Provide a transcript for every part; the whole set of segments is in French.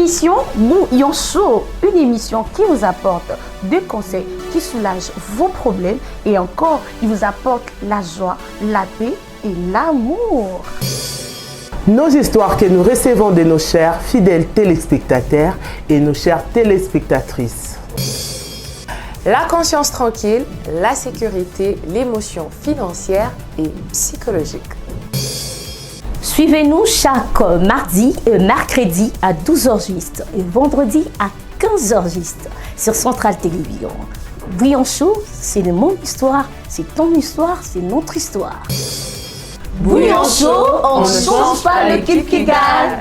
L'émission Bouillon Chaud, une émission qui vous apporte des conseils qui soulagent vos problèmes et encore, il vous apporte la joie, la paix et l'amour. Nos histoires que nous recevons de nos chers fidèles téléspectateurs et nos chères téléspectatrices. La conscience tranquille, la sécurité, l'émotion financière et psychologique. Suivez-nous chaque mardi et mercredi à 12h juste et vendredi à 15h juste sur Centrale Télévision. Bouillon Chaud, c'est de mon histoire, c'est ton histoire, c'est notre histoire. Bouillon Chaud, on ne change pas l'équipe qui gagne.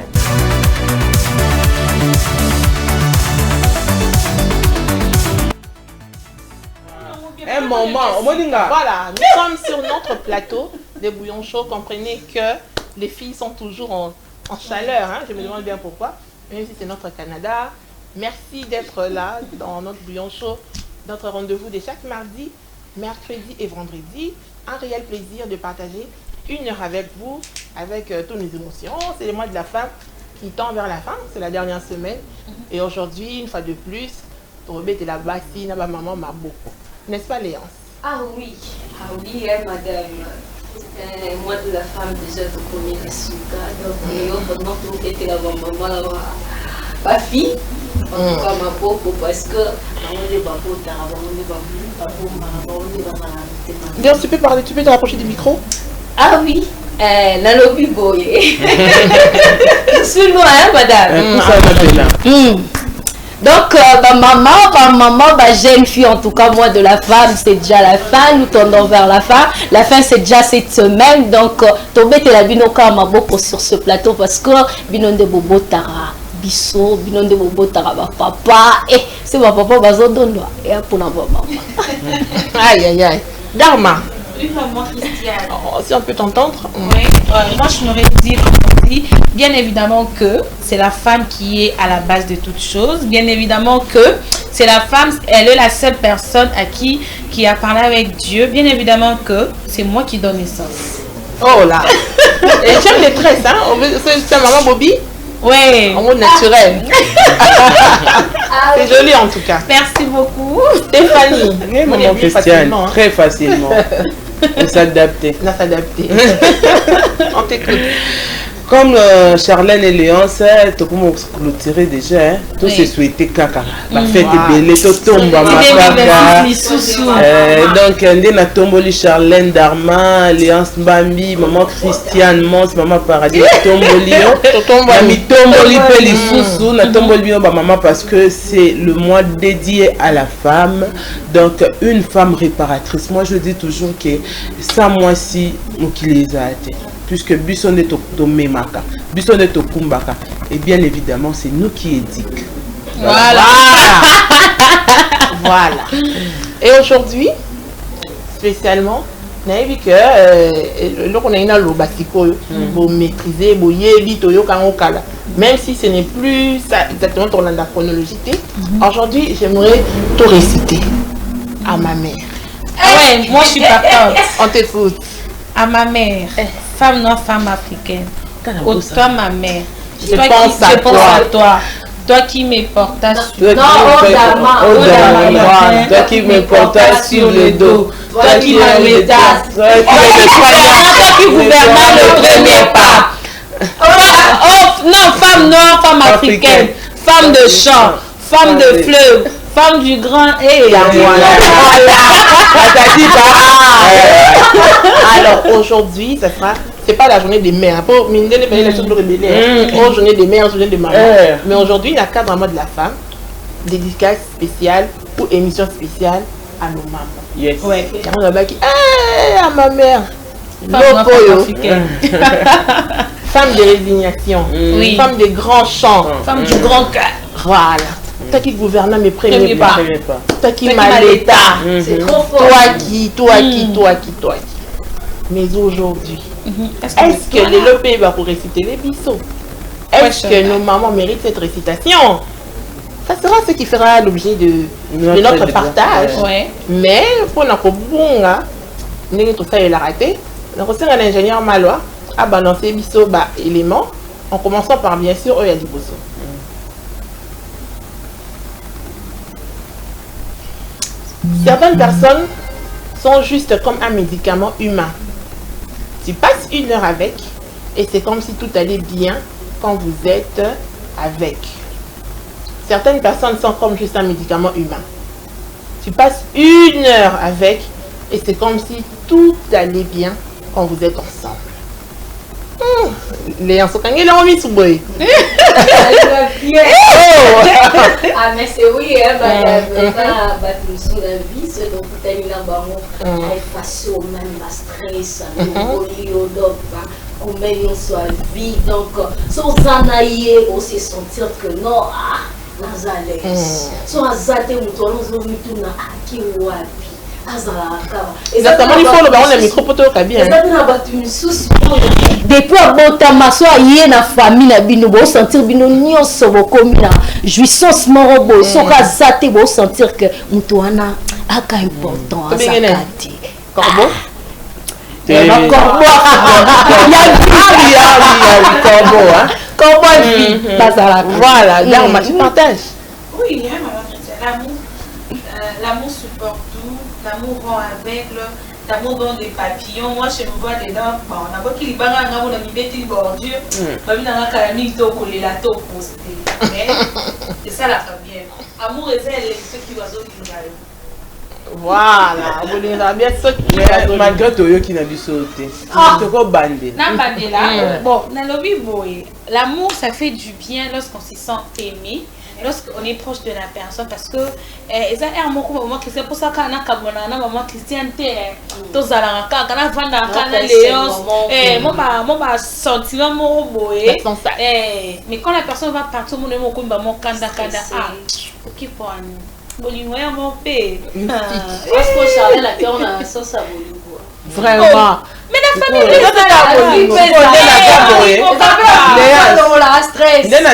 Un moment, voilà, nous sommes sur notre plateau de Bouillon Chaud. Comprenez que les filles sont toujours en chaleur, hein? Je me demande bien pourquoi, même si c'est notre Canada. Merci d'être là dans notre Bouillon Chaud, notre rendez-vous de chaque mardi, mercredi et vendredi. Un réel plaisir de partager une heure avec vous, avec toutes nos émotions. C'est le mois de la femme qui tend vers la fin, c'est la dernière semaine. Et aujourd'hui, une fois de plus, Robert et la bassine, ma maman m'a beaucoup. N'est-ce pas, Léance? Ah oui, madame. C'est moi de la femme déjà de connaître les soukas. Donc, notre était la maman, la fille. En tout cas, ma pauvre, parce que Léance, tu peux parler, tu peux te rapprocher du micro? Ah oui, la lobby boy. Suis moi, hein, madame. Donc, ma maman, ma jeune fille, en tout cas, moi, de la femme, c'est déjà la fin. Nous tendons vers la fin. La fin, c'est déjà cette semaine. Donc, Tobé, tu as binoka ma beaucoup sur ce plateau parce que binonde bobo tara, biso, binonde bobo tara, ma papa. Et c'est ma papa, bazo dondo. Et pour ma maman. Aïe, aïe, aïe. Dharma. Oui, maman Christiane. Si on peut t'entendre. Oui, moi je n'aurais dit bien évidemment que c'est la femme qui est à la base de toutes choses. Bien évidemment que c'est la femme, elle est la seule personne à qui a parlé avec Dieu. Bien évidemment que c'est moi qui donne naissance. Oh là. Et tu es maîtresse, hein? C'est maman Bobby? Oui. En mode naturel. C'est joli en tout cas. Merci beaucoup. Stéphanie. Maman Christiane, très facilement. On s'adapter. On s'adapter. On t'écoute. Comme Charlène et Léance, tu peux clôturer déjà. Tout se souhaiter caca. La fête est belle, tout tombe à ma caca. Donc, on a tomboli Charlène Dharma, Léance Bambi, maman Christiane Mons, maman Paradis, tomboli. Mami tomboli peli sousou, na tomboli maman parce que c'est le mois dédié à la femme. Donc, une femme réparatrice. Moi, je dis toujours que ça, moi-ci, nous qui les a été. Puisque Bisson est au Memaka, Bisson est au Kumbaka. Et bien évidemment, c'est nous qui édiquons. Voilà. Voilà. Et aujourd'hui, spécialement, on a vu que on a une lobatiko, vous maîtrisez, vous même si ce n'est plus ça, exactement dans la chronologie. Aujourd'hui, j'aimerais tout réciter à ma mère. Ah ouais, moi je suis partante. On t'écoute. À ma mère, femme noire, femme africaine. Ô toi ma mère, je pense à toi. Toi qui me portas sur le dos. Toi qui me portas sur le dos. Toi qui me mettas. Toi qui gouvernas le premier pas. Oh non, femme noire, femme africaine, femme de champ, femme de fleuve, femme du grand et alors aujourd'hui, ça sera, c'est pas la journée des mères. Pour miner les choses de rebelles. Journée des mères, journée des mamans. Mais aujourd'hui, il y a cadre en mode de la femme, dédicace spéciale ou émission spéciale à nos mamans. Yes. Ouais. Car on a qui, à ma mère. Femme de résignation, femme des grands chants, femme du grand cœur. Voilà. Toi qui gouverne mes premiers pas. Toi qui m'as l'état. C'est trop fort. Toi qui. Mais aujourd'hui, est-ce que les pays va pour réciter les bisous? Est-ce que nos mamans méritent cette récitation? Ça sera ce qui fera l'objet de notre partage. Mais pour notre bon, tout ça il a raté. Donc c'est un ingénieur malois a balancé bisous éléments en commençant par bien sûr Oyali Bosso. Certaines personnes sont juste comme un médicament humain. Tu passes 1 heure avec et c'est comme si tout allait bien quand vous êtes avec. Certaines personnes sont comme juste un médicament humain. Tu passes 1 heure avec et c'est comme si tout allait bien quand vous êtes ensemble. Les Ansokangé l'ont mis sous boy. Ah mais c'est oui, sous la vie, c'est donc tu as mis là bas face au même stress, on met une soit vie donc sans anaïe aussi sentir que non Nazalès. Sans azater mouton nous tout na akiwapi. Exactement, il faut le baron de micro pour te bien. Depuis à Botama, soit y na famille na bino, vous sentir bino nyonso bokomi na jouissance morobo, so kazate vous sentir que mutwana aka important azakati. Corbeau. Corbeau. Corbeau, hein. Corbeau, voilà, là tu partages. Oui, l'amour supporte tout, l'amour rend aveugle, l'amour donne des papillons. Moi, je me vois dedans, bon, on a pas qu'il y a un petit bordure, on a un calamite collé la taupe postée. Mais c'est ça la bien. Amour et zèle, ceux qui oiseaux qui nous arrivent. Voilà, vous les avez bien ceux qui nous malgré toi qui n'a pas sauté. C'est quoi bandé? Non, bandé là. Bon, dans le vivre, l'amour, ça fait du bien lorsqu'on se sent aimé. Lorsqu'on est proche de la personne, parce que c'est pour ça qu'on a maman Christiane tous à la quand on a vendu un léon moi sentiment mais quand la personne va partir mon amour comme mon kanda ok pour un mon père est-ce que Charles la on a ça ça vraiment. Mais la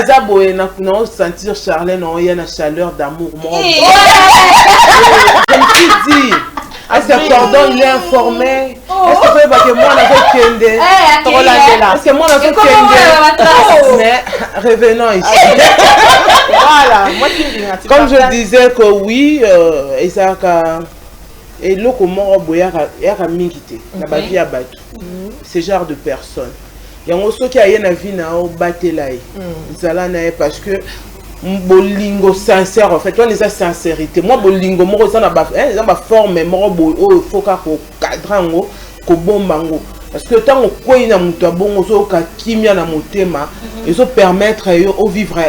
famille sentir Charlène, il y a une chaleur d'amour. Je me suis dit, est-ce que pardon, il est informé? Est-ce que moi, on a fait Kende? Est-ce que moi, on a fait Kende? Mais revenons ici. Voilà, moi comme je disais que oui, Isaac et là comment boyaka mingité na ba vie abatu ce genre de personne yango soki aye na vie na o batela yi zala na parce que bolingo sincère en fait on les a sincérité moi bolingo moko ça na ba forme moko o foka ko cadrango ko bombango parce que tant qu'on na mutu bongo so ka kimia na motema et so permettre au vivre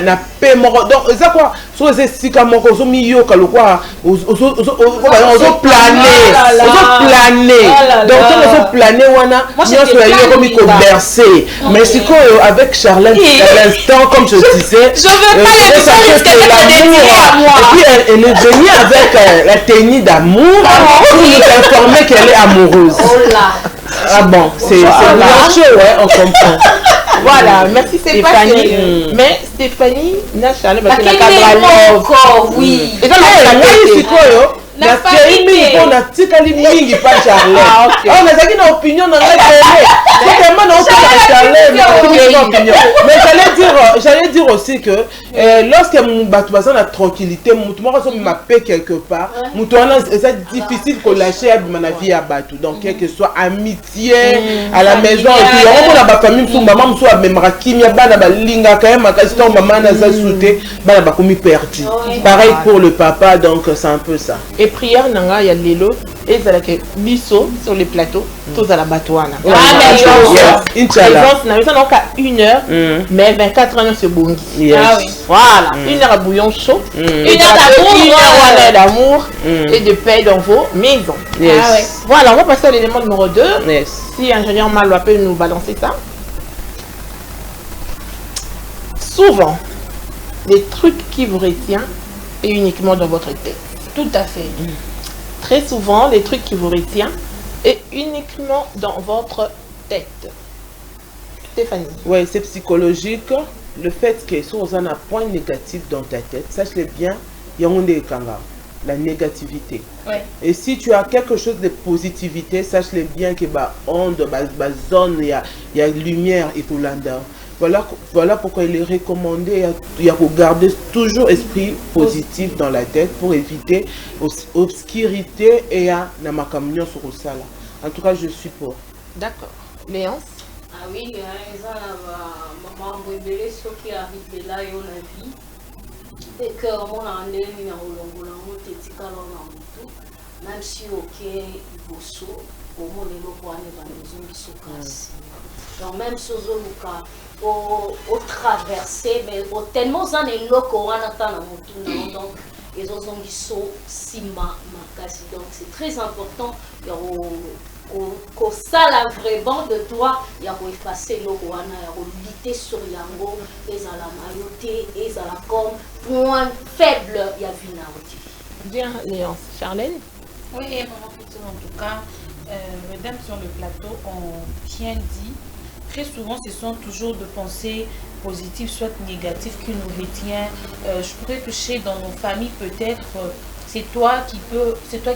na paix moko donc ça quoi so c'est sika moko so miyo ka lokwa o planer donc on planer wana nyonso ya ko mi ko bercer mais c'est quoi avec Charlène à l'instant comme je disais je veux pas l'amour et puis elle est venue avec la tenue d'amour pour nous informer qu'elle est amoureuse. Ah bon, c'est chaud, ouais, on comprend. Voilà, merci Stéphanie. Mais Stéphanie, n'a Charlène parce qu'elle a encore, oui. Et ça, c'est quoi, yo? La série mingi pour la petite mingi pas Charlène. On a dit une opinion dans la télé. C'est tellement non Charlène. Mais j'allais dire aussi que lorsque mon bateau a tranquillité, mon moi ma paix quelque part, mon c'est difficile qu'on lâche à ma vie à bateau. Donc quel que soit amitié à la maison et puis on a ma famille sous maman soit même rakimi bana ba linga quand même question maman na za souté bana ba komi perdu. Pareil pour le papa donc c'est un peu ça. Et prière nanga ya lelo et que biso sur les plateaux tous à la batouana. Inch'Allah. Nous avons 1 heure mais 24 heures c'est bon. Voilà, 1 heure à bouillon chaud, 1 heure d'amour et de paix dans vos maisons. Voilà, on va passer à l'élément numéro 2. Si ingénieur Malo peut nous balancer ça. Souvent, les trucs qui vous retiennent est uniquement dans votre tête. Tout à fait. Très souvent, les trucs qui vous retiennent est uniquement dans votre tête. Stéphanie. Oui, c'est psychologique. Le fait que si on a un point négatif dans ta tête, sache-le bien, il y a la négativité. Ouais. Et si tu as quelque chose de positivité, sache-le bien que onde, zone, il y a lumière et tout là-dedans. Voilà pourquoi il est recommandé de garder toujours esprit positif dans la tête pour éviter obscurité et à namakamignon sur le sala. En tout cas, je suis pour. D'accord. Léance? Ah oui, il y a maman bébé qui arrive là et on a vu et que mon année il y a même si ok bosso au moins les locaux donc même si au traversé mais au tellement ça les locaux on attend donc ils ont sima makasi donc c'est très important qu'au sala vraiment de toi il y a effacer le wana il y a lutter sur yango et à la mayoté et à la comme point faible il y a vinauti. Bien Léance. Charlène? Oui, maman Christine, en tout cas, mesdames sur le plateau ont bien dit, très souvent ce sont toujours de pensées positives, soit négatives qui nous retient. Je pourrais toucher dans nos familles peut-être, c'est toi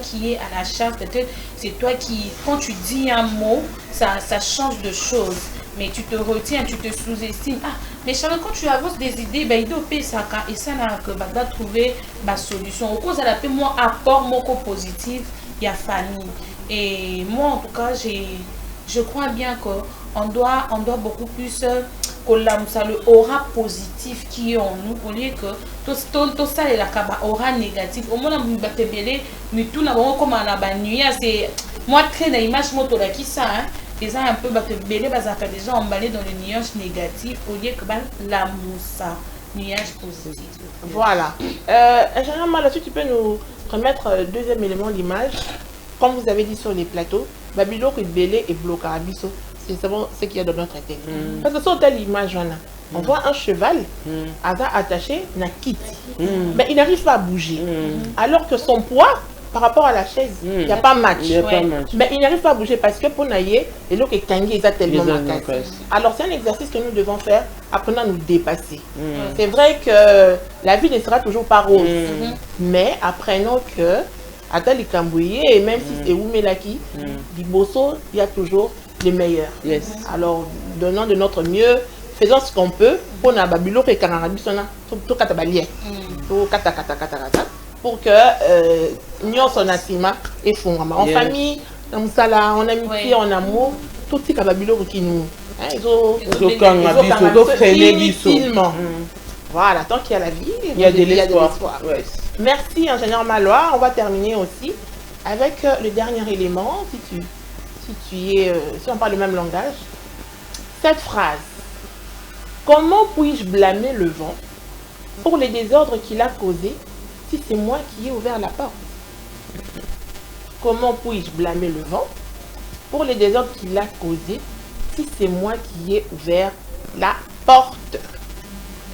qui es à la charge, peut-être c'est toi qui, quand tu dis un mot, ça change de choses. Mais tu te retiens, tu te sous-estimes. Ah, mais Charles, quand tu avances des idées, ben, il doit payer ça et ça n'a que va trouver ma solution. Au cause de la paix, moi, apport mon positif, il y a famille. Et moi, en tout cas, je crois bien qu'on doit beaucoup plus ça le aura positif qui est en nous au lieu que tout ça est la aura négatif. Au moins, on va te bêler, mais tout n'a pas comme à la nuit. C'est moi, très d'image, moi, qui ça, hein. Déjà un peu déjà emballé dans le nuage négatif au lieu que la moussa nuage positif. Voilà. Généralement là-dessus tu peux nous remettre deuxième élément d'image. Comme vous avez dit sur les plateaux, Babylone est belé et blocarabiso. C'est vraiment ce qu'il y a dans notre tête. Parce que sur telle image, on voit un cheval attaché na kit. Mais il n'arrive pas à bouger. Alors que son poids par rapport à la chaise, il n'y a pas match. Mais il n'arrive pas à bouger parce que pour nailler, et l'eau est tangué, il a tellement marqué. Alors c'est un exercice que nous devons faire, apprenant à nous dépasser. C'est vrai que la vie ne sera toujours pas rose, mais apprenons que, à tel Cambouillé, et même si c'est Oumelaki, Bibosso, il y a toujours les meilleurs. Alors donnons de notre mieux, faisons ce qu'on peut pour na Babylone et Canarabisona, tout Katabalien, tout Kata. Pour que nous son assima et fondement en famille, en amitié, en amour, tout ce qui est qui nous voilà, tant qu'il y a la vie, il y a de l'espoir. Merci ingénieur Malois. On va terminer aussi avec le dernier élément, si on parle le même langage. Cette phrase: comment puis-je blâmer le vent pour les désordres qu'il a causés si c'est moi qui ai ouvert la porte? Comment puis-je blâmer le vent pour les désordres qu'il a causés si c'est moi qui ai ouvert la porte?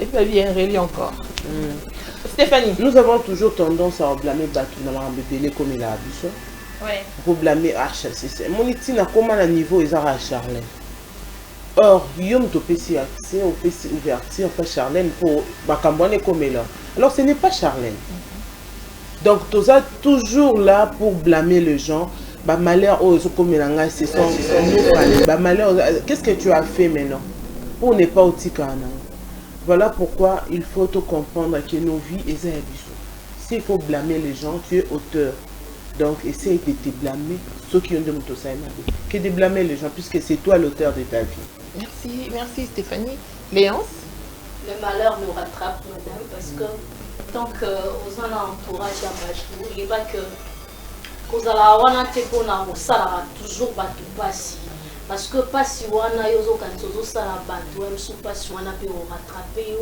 Et puis il y a un relis encore. Stéphanie. Nous avons toujours tendance à blâmer Batu dans la bébé comme il a habitué. Pour blâmer HLCC. Mon ici n'a comment à niveau ils ont à Charlène. Or, Guillaume Topesi accès au PC ouverture pas Charlène pour Bakambone comme là. Alors ce n'est pas Charlène. Donc tout ça toujours là pour blâmer les gens. Bah malheur aux communanga c'est son nous. Bah malheur qu'est-ce que tu as fait maintenant pour ne pas au Tikana? Voilà pourquoi il faut te comprendre que nos vies est à s'il faut blâmer les gens, tu es auteur. Donc essaye de te blâmer ceux qui ont de motosaïma que de blâmer les gens puisque c'est toi l'auteur de ta vie. Merci Stéphanie. Léance? Le malheur nous rattrape, madame, parce que tant qu'on a un entourage à Bachou, il n'y a pas que qu'on a toujours battu passi. Parce que passi wana yozo kantozo sala battu, même sous passi wana peut rattraper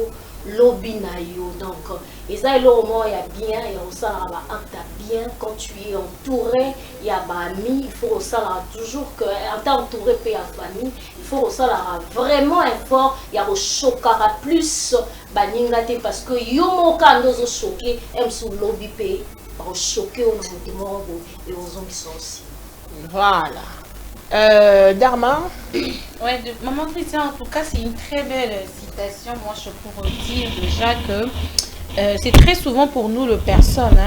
lobby na yo. Donc et ça le moment il y a bien et on sala ba acte bien quand tu es entouré, il y a ba amis, il faut sala toujours que en tant entouré pe à famille, il faut sala vraiment effort, il y a au choquera plus baningate parce que yo mo kandozo choqué, même sous lobby pe par choqué au moment et aux hommes qui sont aussi. Voilà. Darma? Ouais, de Maman Christian, en tout cas, c'est une très belle citation. Moi, je pourrais dire déjà que c'est très souvent pour nous, les personnes,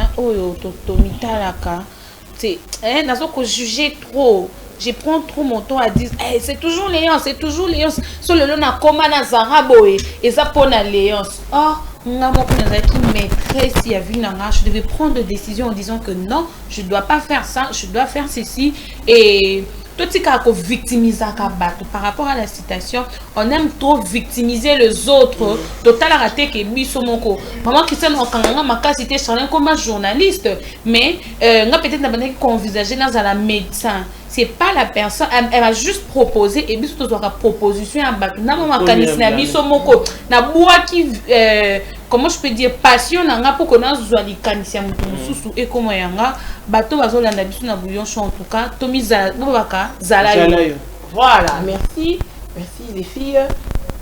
c'est qu'on juger trop. je prends trop mon temps à dire c'est toujours Léance, c'est toujours Léance. Sur le long, comment na Zaraboé et ça pour la Léance. Oh, je devais prendre des décisions en disant que non, je ne dois pas faire ça, je dois faire ceci. Et tout ce qui est victimisé par rapport à la citation, on aime trop victimiser les autres. Total raté que Bisomoko. Maman Christiane Okanganga m'a cité Charlène comme un journaliste, mais on a peut-être envisagé dans la médecin. C'est pas la personne, elle m'a juste proposé et puis surtout la proposition à bac. Na maman Christiane Bisomoko na bois qui comment je peux dire passion nanga pour qu'on a zoali kanisia mususu et comment yanga bateau bazolanda biso na bouillon chaud en tout cas tomiza bobaka zalayo. Voilà, merci les filles.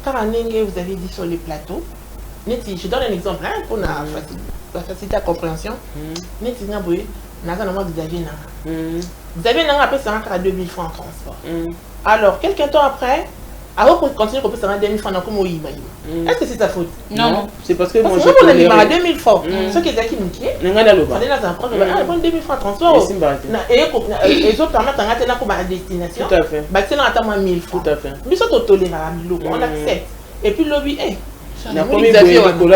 Karanenge, vous avez dit sur les plateaux. Je donne un exemple hein, pour la faciliter la compréhension. Neti Naboué, Naza Nama Xavier Nanga. Xavier Nanga après ça à 2000 francs en transport. Alors, quelques temps après, avant qu'on continue qu'on peut s'en 2000 francs dans comment il va. Est-ce que c'est ta faute? Non, c'est parce que moi je connais à 2000 francs. Ce qui est acquis nous qui est. On est dans un programme. Ah, 2000 francs transport. Et les autres permettent d'en atteindre comme à destination. Tout à fait. Bah c'est là attends 1000 francs. Tout à fait. Mais ça tolérera on accepte. Et puis lobby la première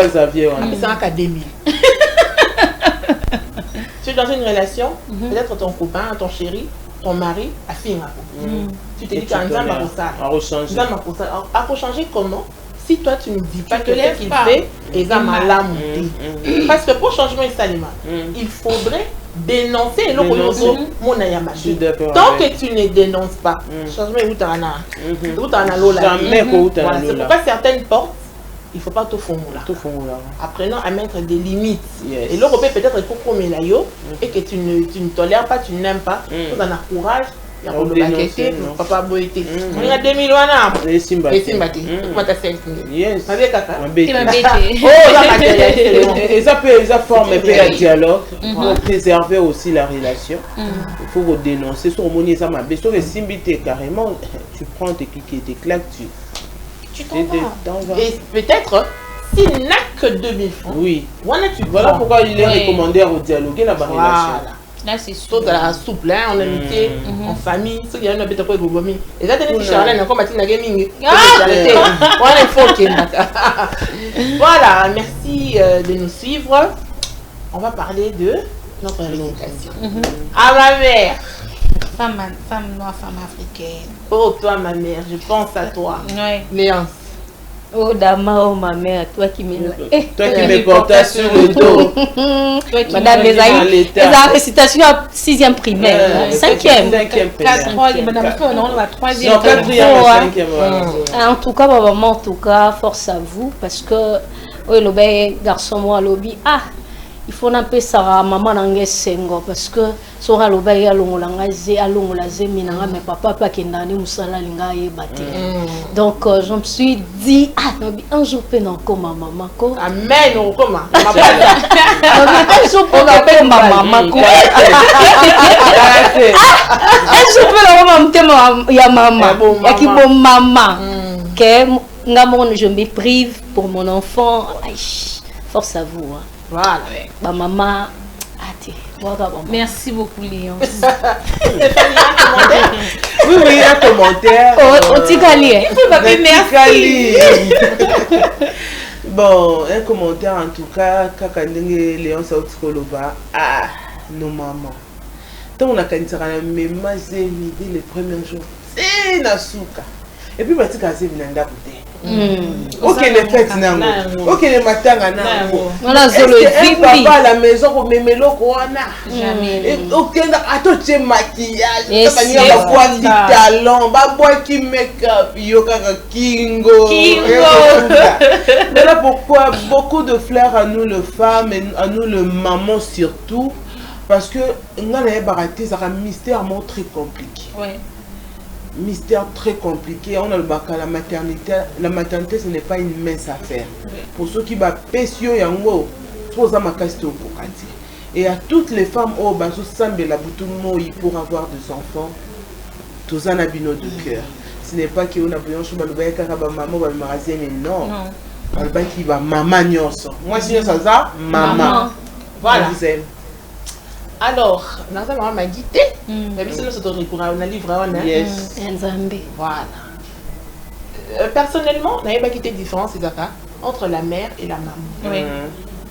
Xavier c'est un cas 2000. Tu es dans une relation, peut-être ton copain, ton chéri, ton mari a fait tu te dis qu'un homme va changer comment? Si toi tu ne dis pas que ce qu'il fait est un malade. Parce que pour changement il faudrait dénoncer le tant que tu ne dénonces pas, changement est où tu en as. C'est pourquoi certaines portes il ne faut pas tout formuler. Apprenons à mettre des limites. Et l'Europe peut-être il faut qu'on met là-haut et que tu ne tolères pas, tu n'aimes pas. Tu en as courage. Il y a papa boité. On a 2000 wana. Et Simbati. Comment t'as fait? Yes. Ma kaka. Et ça forme un peu un dialogue pour préserver aussi la relation. Il faut redénoncer sur mon ça m'a baissé. Sur les Simbité carrément, tu prends tes clics et tes claques, tu t'en vas. Et peut-être s'il n'a que 2000 francs. Oui. Voilà pourquoi il est recommandé au dialoguer la relation. Là, c'est sûr. Dans la souple, en amitié, en famille, ceux qui ont un peu de gourmet. Et là, tu es Charlène, encore Mathilde Gaming. Voilà, merci de nous suivre. On va parler de notre éducation. À ma mère. Femme noire, femme africaine. Oh, toi, ma mère, je pense à toi. Léance. Oh Dama, oh ma mère, toi qui me portais sur le dos. Madame, les récitation à 6e primaire, 5e. 3e, madame, non, la 3e. Non, 4e, 5e. En tout cas, maman, en tout cas, force à vous, parce que, oui, le garçon, moi, lobby, il faut un peu ça, maman, n'engage sengo, parce que, sora le bail à l'ongolaze, mais papa, pas qu'il n'a ni moussala, linga et batté. Donc, je me suis dit, un jour, peut encore ma maman. Amen, on comment? Un jour, peut encore ma maman. Un jour, peut encore ma maman. Il y a qui bon maman. Je me prive pour mon enfant. Force à vous. Voilà. Ma maman. Merci beaucoup, Léon. Oui, un commentaire. Merci. Bon, un commentaire en tout cas, Kakandenge Léon Saoutikoloba. Nos mamans. Tant on a quand même les premiers jours. C'est Nasuka. Et puis, tu as dit ok, les fêtes, ok, les matins, est-ce papa à la maison pour m'aimer le corona? Jamais. Ok, attends, tu es maquillage, tu as boire du talent, boire qui make-up, yoga kingo. Mais là, pourquoi beaucoup de fleurs à nous, les femmes, et à nous, les mamans surtout, parce que nous avons baraté, ça a un mystère très compliqué. Ouais. Mystère très compliqué. On a le bac à la maternité ce n'est pas une mince affaire. Pour ceux qui battent pécio yango, pour et à toutes les femmes au bazo sambe la boutou moi pour avoir des enfants, tous en abino de cœur. Ce n'est pas qu'on a besoin de faire un maman va me mais non. On va qui va maman nyonso. Moi si ça maman. Voilà. Alors, dans sa maman m'a dit, la vie, c'est notre recours, on a livré, on a. Yes. Voilà. Personnellement, on n'avait pas quitté différence, entre la mère et la maman. Oui.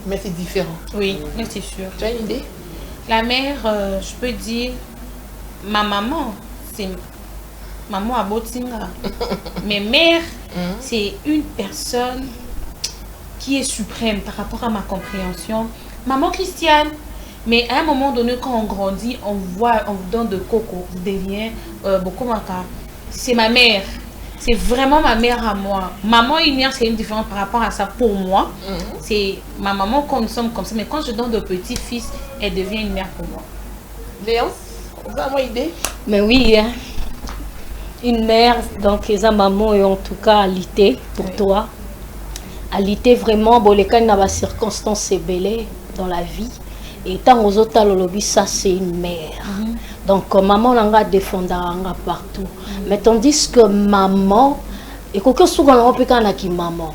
Mais c'est différent. Oui, mais c'est sûr. Tu as une idée? La mère, je peux dire, ma maman, c'est maman à Botinga. Mais mère, c'est une personne qui est suprême par rapport à ma compréhension. Maman Christiane. Mais à un moment donné, quand on grandit, on voit, on vous donne de coco, des liens, beaucoup maka. C'est ma mère. C'est vraiment ma mère à moi. Maman et mère, c'est une différence par rapport à ça pour moi. C'est ma maman quand nous sommes comme ça. Mais quand je donne de petits-fils, elle devient une mère pour moi. Léonce, vous avez une idée? Mais oui, hein. Une mère, donc, sa maman est en tout cas alité pour toi. Alité vraiment, bon, les cas dans la circonstance, c'est belé dans la vie. Et tant aux autres, ça c'est une mère. Donc, maman l'a défendu partout. Mais tandis que maman, et quelque chose qu'on a pu maman.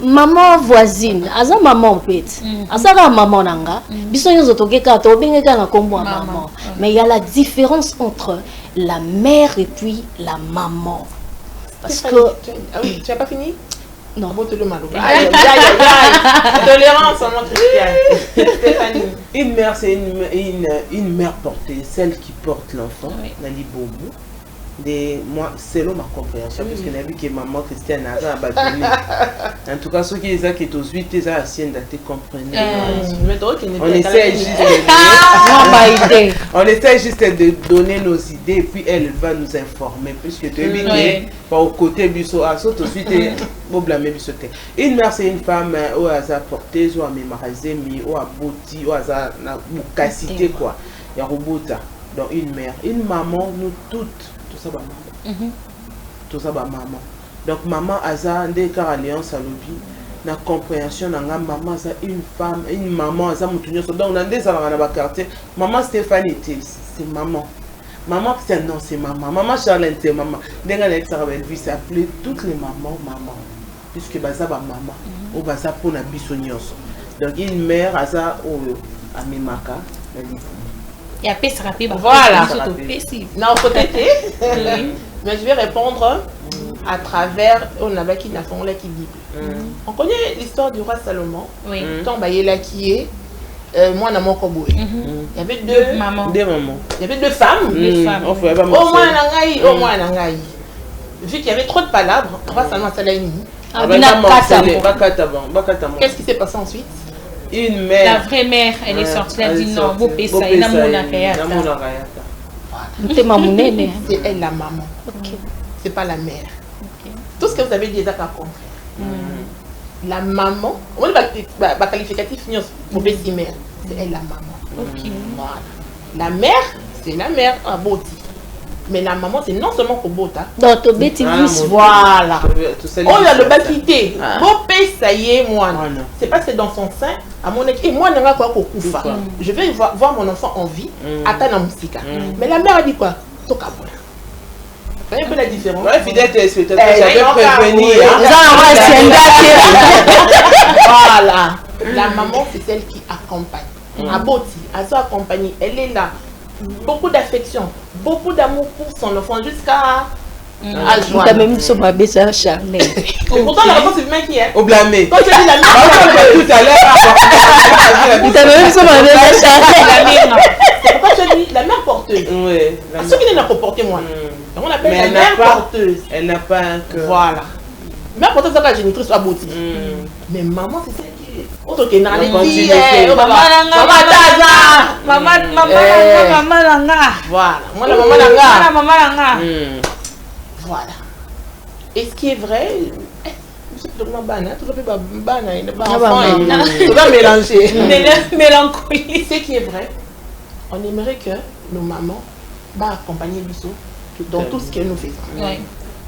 Maman voisine, aza maman pète. Azara maman nanga. Bisogno zotokeka to bengeka na kombo maman. Mais il y a la différence entre la mère et puis la maman. Parce que ah oui, tu n'as pas fini? non. Aïe, aïe, aïe. Tolérance en notre Stéphanie. Une mère, c'est une mère portée, celle qui porte l'enfant. Nali Bobo. Moi, c'est ma compréhension, parce que j'ai vu que maman Christiane a abandonné. En tout cas, ceux qui sont aux 8 ans, c'est de comprendre. On essaie juste de donner nos idées et puis elle va nous informer. Puisque tu es pas au côté du saut, à saut, ensuite, vous blâmez du sauté. Une mère, c'est une femme au hasard portée, ou à mémoriser, ou à bouti, ou à capacité, quoi. Il y a Robota. Donc, une mère. Une maman, nous toutes. Tout ça, maman. Tout ça, maman. Donc, maman, Aza, des car alliance à l'objet, la compréhension, maman, c'est une femme, une maman, Aza, moutounio. Donc, on a des alliances dans la quartier. Maman Stéphanie, c'est maman. Maman, c'est non, c'est maman. Maman Charlène, c'est maman. Dès qu'on s'est appelé toutes les mamans, maman. Puisque Baza, maman, ou Baza, pour la bissonios. Donc, une mère, Aza, ou Amimaka, la vie. Il y a pèse rapide. Voilà. Non, peut-être. Mais je vais répondre à travers on a qui n'a pas qui Bible. On connaît l'histoire du roi Salomon. Oui. Tant Bayela qui est moi dans mon Koboé. Il y avait deux mamans. Deux mamans. Il y avait deux femmes. Au moins Nangaï, au moins Nangaï. Vu qu'il y avait trop de palabres, on va s'en Salaini. Qu'est-ce qui s'est passé ensuite? Une mère. La vraie mère, elle est sortie, elle a dit non, vous payez ça, il a mon c'est elle la maman. C'est pas la mère. Tout ce que vous avez dit est à comprendre. La maman, on va qualificatif pour mère, c'est elle la maman. Voilà. La mère, c'est la mère à Boti. Mais la maman, c'est non seulement pour Bota. Donc, tu voilà. On a le bakité. Ça y est, moi. C'est parce que dans son sein, à mon équipe, et moi, je vais voir mon enfant en vie, attendre musique. Mais la mère a dit quoi? Toka. Vous voyez un peu la différence? Ouais, fidèle téléspectateur, j'avais prévenu. Voilà. La maman, c'est celle qui accompagne. À Boti, elle s'est accompagnée. Elle est là. Beaucoup d'affection, beaucoup d'amour pour son enfant jusqu'à joie. Même sur ma bête, Charlène. Pourtant, la réponse est même qui est. Au blâmé. Quand tu dis la mère, tout à l'heure. Même sur ma bête, Charlène. C'est pourquoi je dis la mère porteuse. Oui. Ceux qui n'ont pas porté moi. On appelle la mère porteuse. Elle n'a pas un cœur. Voilà. Mère porteuse, c'est la génitrice soit beauté. Mais maman, c'est celle qui est. Autre que dans les filles. Maman Nanga. Voilà. Moi, la maman Nanga. Voilà. Et ce qui est vrai, tu vas mélanger. Mélancolie. Ce qui est vrai, on aimerait que nos mamans accompagner Bissot dans tout ce que nous faisons.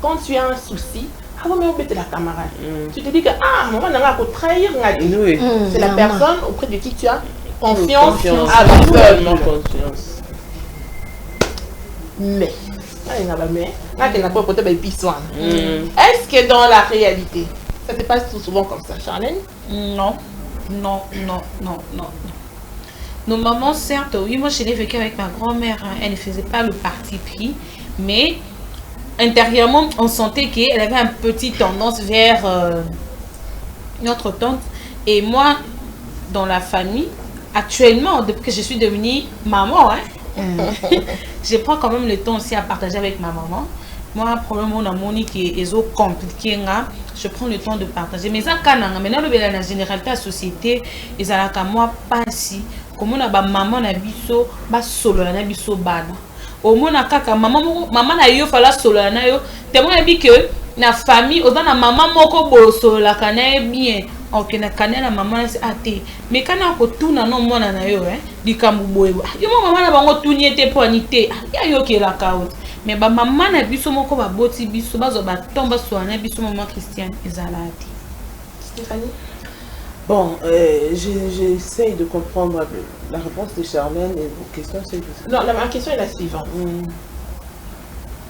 Quand tu as un souci, avant même de la camarade, tu te dis que maman n'a pas trahir. C'est la personne auprès de qui tu as confiance. Mais est-ce que dans la réalité, ça se passe tout souvent comme ça, Charlène? Non. nos mamans, certes, oui, moi je l'ai vécu avec ma grand-mère, hein, elle ne faisait pas le parti pris, mais intérieurement, on sentait qu'elle avait un petit tendance vers notre tante. Et moi, dans la famille, actuellement, depuis que je suis devenue maman, hein, je prends quand même le temps aussi à partager avec ma maman. Moi, probablement, on a mon qui est compliqué, je prends le temps de partager. Mais ça, maintenant, la généralité de la société, ils ont moi pas si, comme on a maman na biso, ba solo na biso bana. Au moins, kaka maman na yo fala solo na yo. Témoin dit que na famille, au dans la maman moko bo solo la kana bien. Ok, na kana na maman c'est até. Mais kana ko tout na non mona na yo di kambuboe. Yo maman na bango tout niete po anité. Ya yo ki la kaout. Mais ba maman na biso moko ba boti biso ba zo ba tomba so na biso maman Christiane ezalati. Stéphanie? Bon, j'essaye de comprendre la réponse de Charlène et vos questions. Non, ma question est la suivante.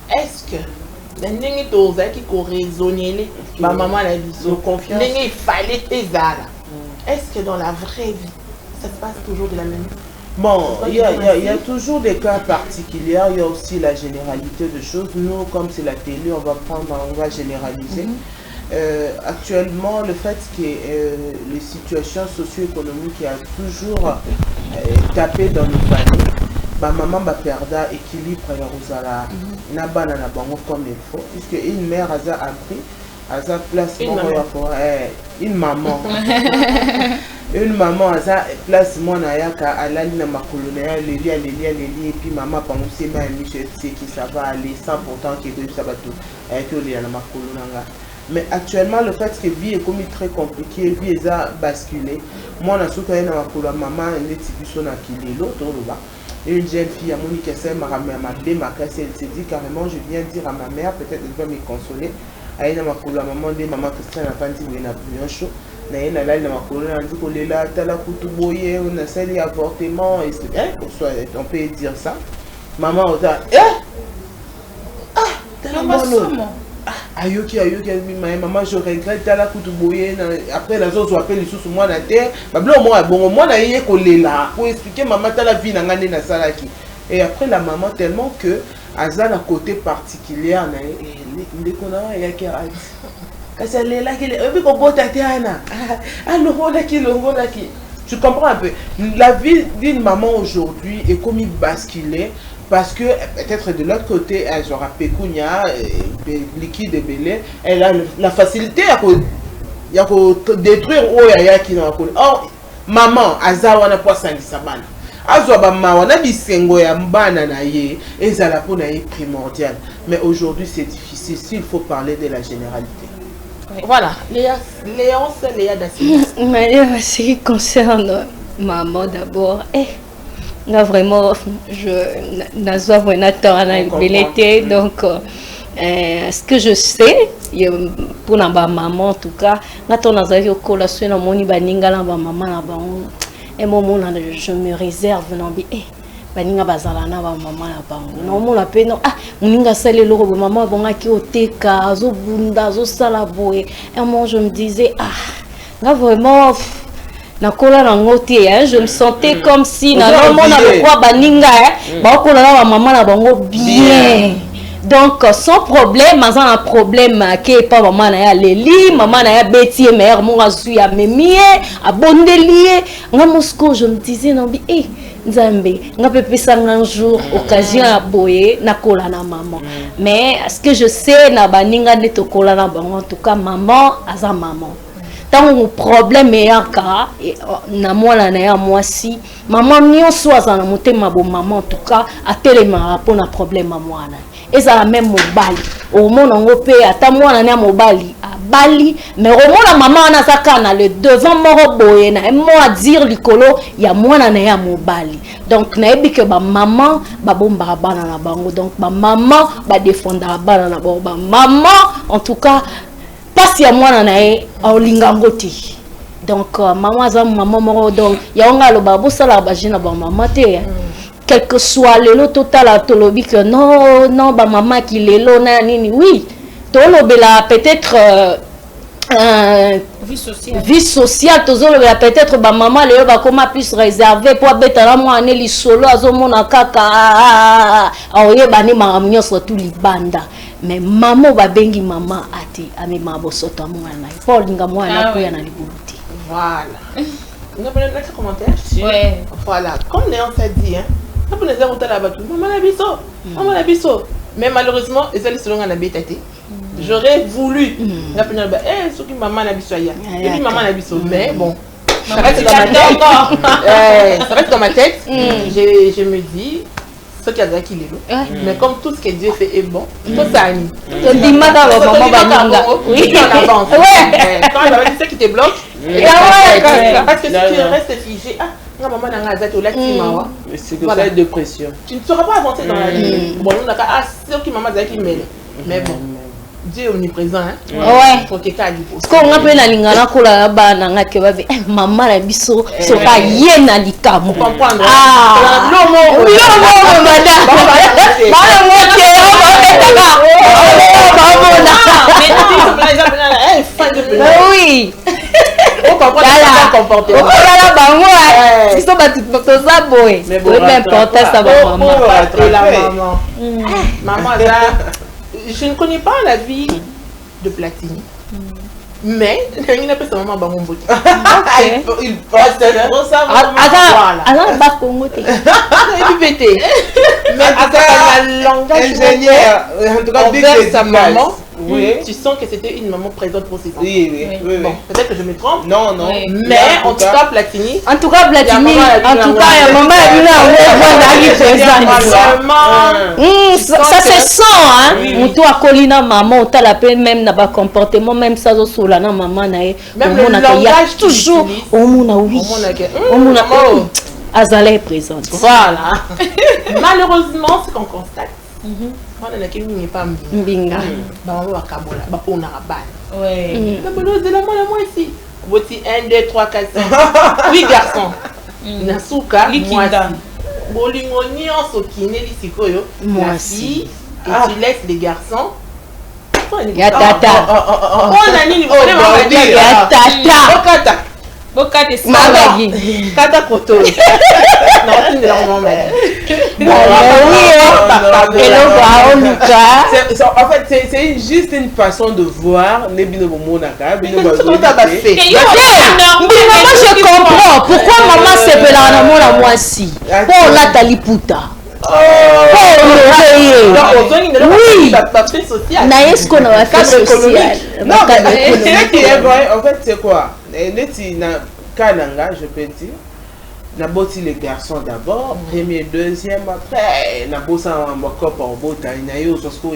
Est-ce que la ndenge tozaki ko raisonner ma maman la biso confiance ndenge il fallait ezala? Est-ce que dans la vraie vie ça se passe toujours de la même manière? Bon, il y a toujours des cas particuliers, il y a aussi la généralité de choses. Nous, comme c'est la télé, on va généraliser. Actuellement, le fait que les situations socio-économiques a toujours tapé dans nos familles, ma maman va perdre équilibre na bango comme il faut, puisque une mère a appris à sa place une maman une maman a sa place mon ayaka alali na makolo na ya leli et puis maman pensait même c'est qui ça va aller sans pourtant qu'il doit ça va tout avec le na makolo nanga. Mais actuellement, le fait que la vie est comme très compliquée, la vie est basculée. Moi, je suis allé dans ma maman, elle est l'autre. Et une jeune fille, Monique, elle s'est dit carrément, je viens dire à ma mère, peut-être elle va me consoler. Elle est dans ma maman, maman Christiane, elle a dit qu'elle a plus un chaud. Elle a dit qu'elle a dit qu'elle on a essayé l'avortement. On peut dire ça. Maman, on a dit, ayoki maman je regrette la kutuboye après la zone appelle sous moi na terre bablo moi bon moi na yé kolela pour expliquer maman ta la vie na ngane na salaki et après la maman tellement que azal à côté particulier na les kona ya kirati kasa lela ki et ko bota tiana tu comprends un peu la vie d'une maman aujourd'hui est comme basculée. Parce que peut-être de l'autre côté, elle aura pécunia, liquide et belé, elle a la facilité à détruire où il y a qui n'a pas. Or, maman, azawana pas sangisabana. Azoba mawana bisengo ya mbana na ye, ezala po na ye primordial. Mais aujourd'hui, c'est difficile s'il faut parler de la généralité. Oui. Voilà, Léa Dassina. Mais ce qui concerne maman d'abord, là vraiment je n'ai vraiment temps donc ce que je sais pour ma maman en tout cas quand on a eu collation na moni baninga na ba maman na ba et moment je me réserve non bi baninga bazala na ba maman na bango non mon appel non moninga sale loko ba maman bonga ki oteka zo bunda zo sala boye et moi je me disais là vraiment je me sentais comme si bien. Donc sans problème, un problème qui pas maman na ya leli, maman na ya beti mère mon azu ya memie, abondelier. Je me disais non bi Nzambe, nga pepe sang un jour occasion à boyer na kola na maman. Mais ce que je sais na baninga neto kola na bango en tout cas maman aza maman. Tant que problème est là, na moi si maman n'y soit dans monter ma bonne maman en tout cas à tellement pour un problème à moi et ça la même mobile au monde on peut à moi na mobile à Bali mais au monde la maman na sakana le devant moro boye na moi dire likolo ya moi na mobile donc na ebi que ba maman ba bomba bana na bango donc ba maman ba défendre bana na ba maman en tout cas parce que moi nae au lingangoti donc maman za maman moro donc ya onga lo babo sala ba jina ba maman te quel que soit le lot total à tolobi que non ba maman qui le lo na nini oui to lo bela peut-être vie sociale tozoloba peut-être ba maman leo ba koma plus réservé pour betala mwana li solo azomona kaka aoyeba ni makamnyoso tout libanda mais maman ba bengi maman ati amema bosoto mwana Paul nga mwana ko yana libuti voilà. Vous avez un commentaire? Ouais. Voilà, comme Néon s'est dit, hein, vous avez maman Nabiso, maman Nabiso. Mais malheureusement, ils allaient selon un habit. J'aurais voulu. La première fois, ce qui maman Nabiso ailleurs. Et puis maman Nabiso. Mais bon, ça reste dans ma tête. Ça reste dans ma tête. Je me dis. Ce qui a dit qu'il est bon. Mais comme tout ce que Dieu fait est bon, tout ça a mis. Tu dis maman oui, en avance. Quand il va dire ce qui te bloque, parce que si tu restes figé, ah, maman n'a pas de la timawa. C'est que ça a de pression. Tu ne sauras pas avancer dans la vie. Bon, on a c'est qui maman qui mêle. Mais bon. Dieu est omniprésent, hein? Ouais. Pour quelqu'un à lui. Parce qu'on appelle la lingana kola bana nga ke babe maman na biso so ka yena likamu. Comprendre. Ah. Lomo madame. Bana mote oui. On comprend le comportement. On la bango. Ils sont battus pour ça boy. Mais bon, important ça maman. Maman là. Je ne connais pas la vie de Platini. Mais, il n'a pas sa maman Bambo. Il passe pour ça. Alors, Bakongo. Mais, avec la langage ingénieur, en tout cas, envers sa maman. Oui. Tu sens que c'était une maman présente pour ses enfants. Oui. Bon, peut-être que je me trompe. Non. Mais en tout cas, Platini. En tout cas, Platini. En tout cas, il y a maman ça se sent, hein. On doit coller na maman, on t'a la peine même n'a pas comportement, même ça au la na maman na. Même le langage toujours. On m'a oui. On m'a Azala est présente. Voilà. Malheureusement, ce qu'on constate. On a qui n'est pas mbinga. Maman va kabola, ba on a ban. Ouais. La bonne de la moi ici. Voici 1 2 3 4 5. 8 garçons. Nasuka, moi. Bolingo nyonso kineli sikoyo. La fille et tu laisses les garçons. Ya tata. On a ni ya tata. Bokate Mabagi. Kata koto. Non, tu ne l'as pas en fait, c'est juste une façon de voir les binômes monaka. Moi, je comprends pourquoi maman s'appelle la moi aussi. Pour la taliputa. Oui. Naïs qu'on a fait social. Non, mais qui est vrai, en fait, c'est quoi? Kananga, je peux dire. Naboti les garçons d'abord, premier, deuxième, après, Nabosa en boko par bota, inayo, sosko,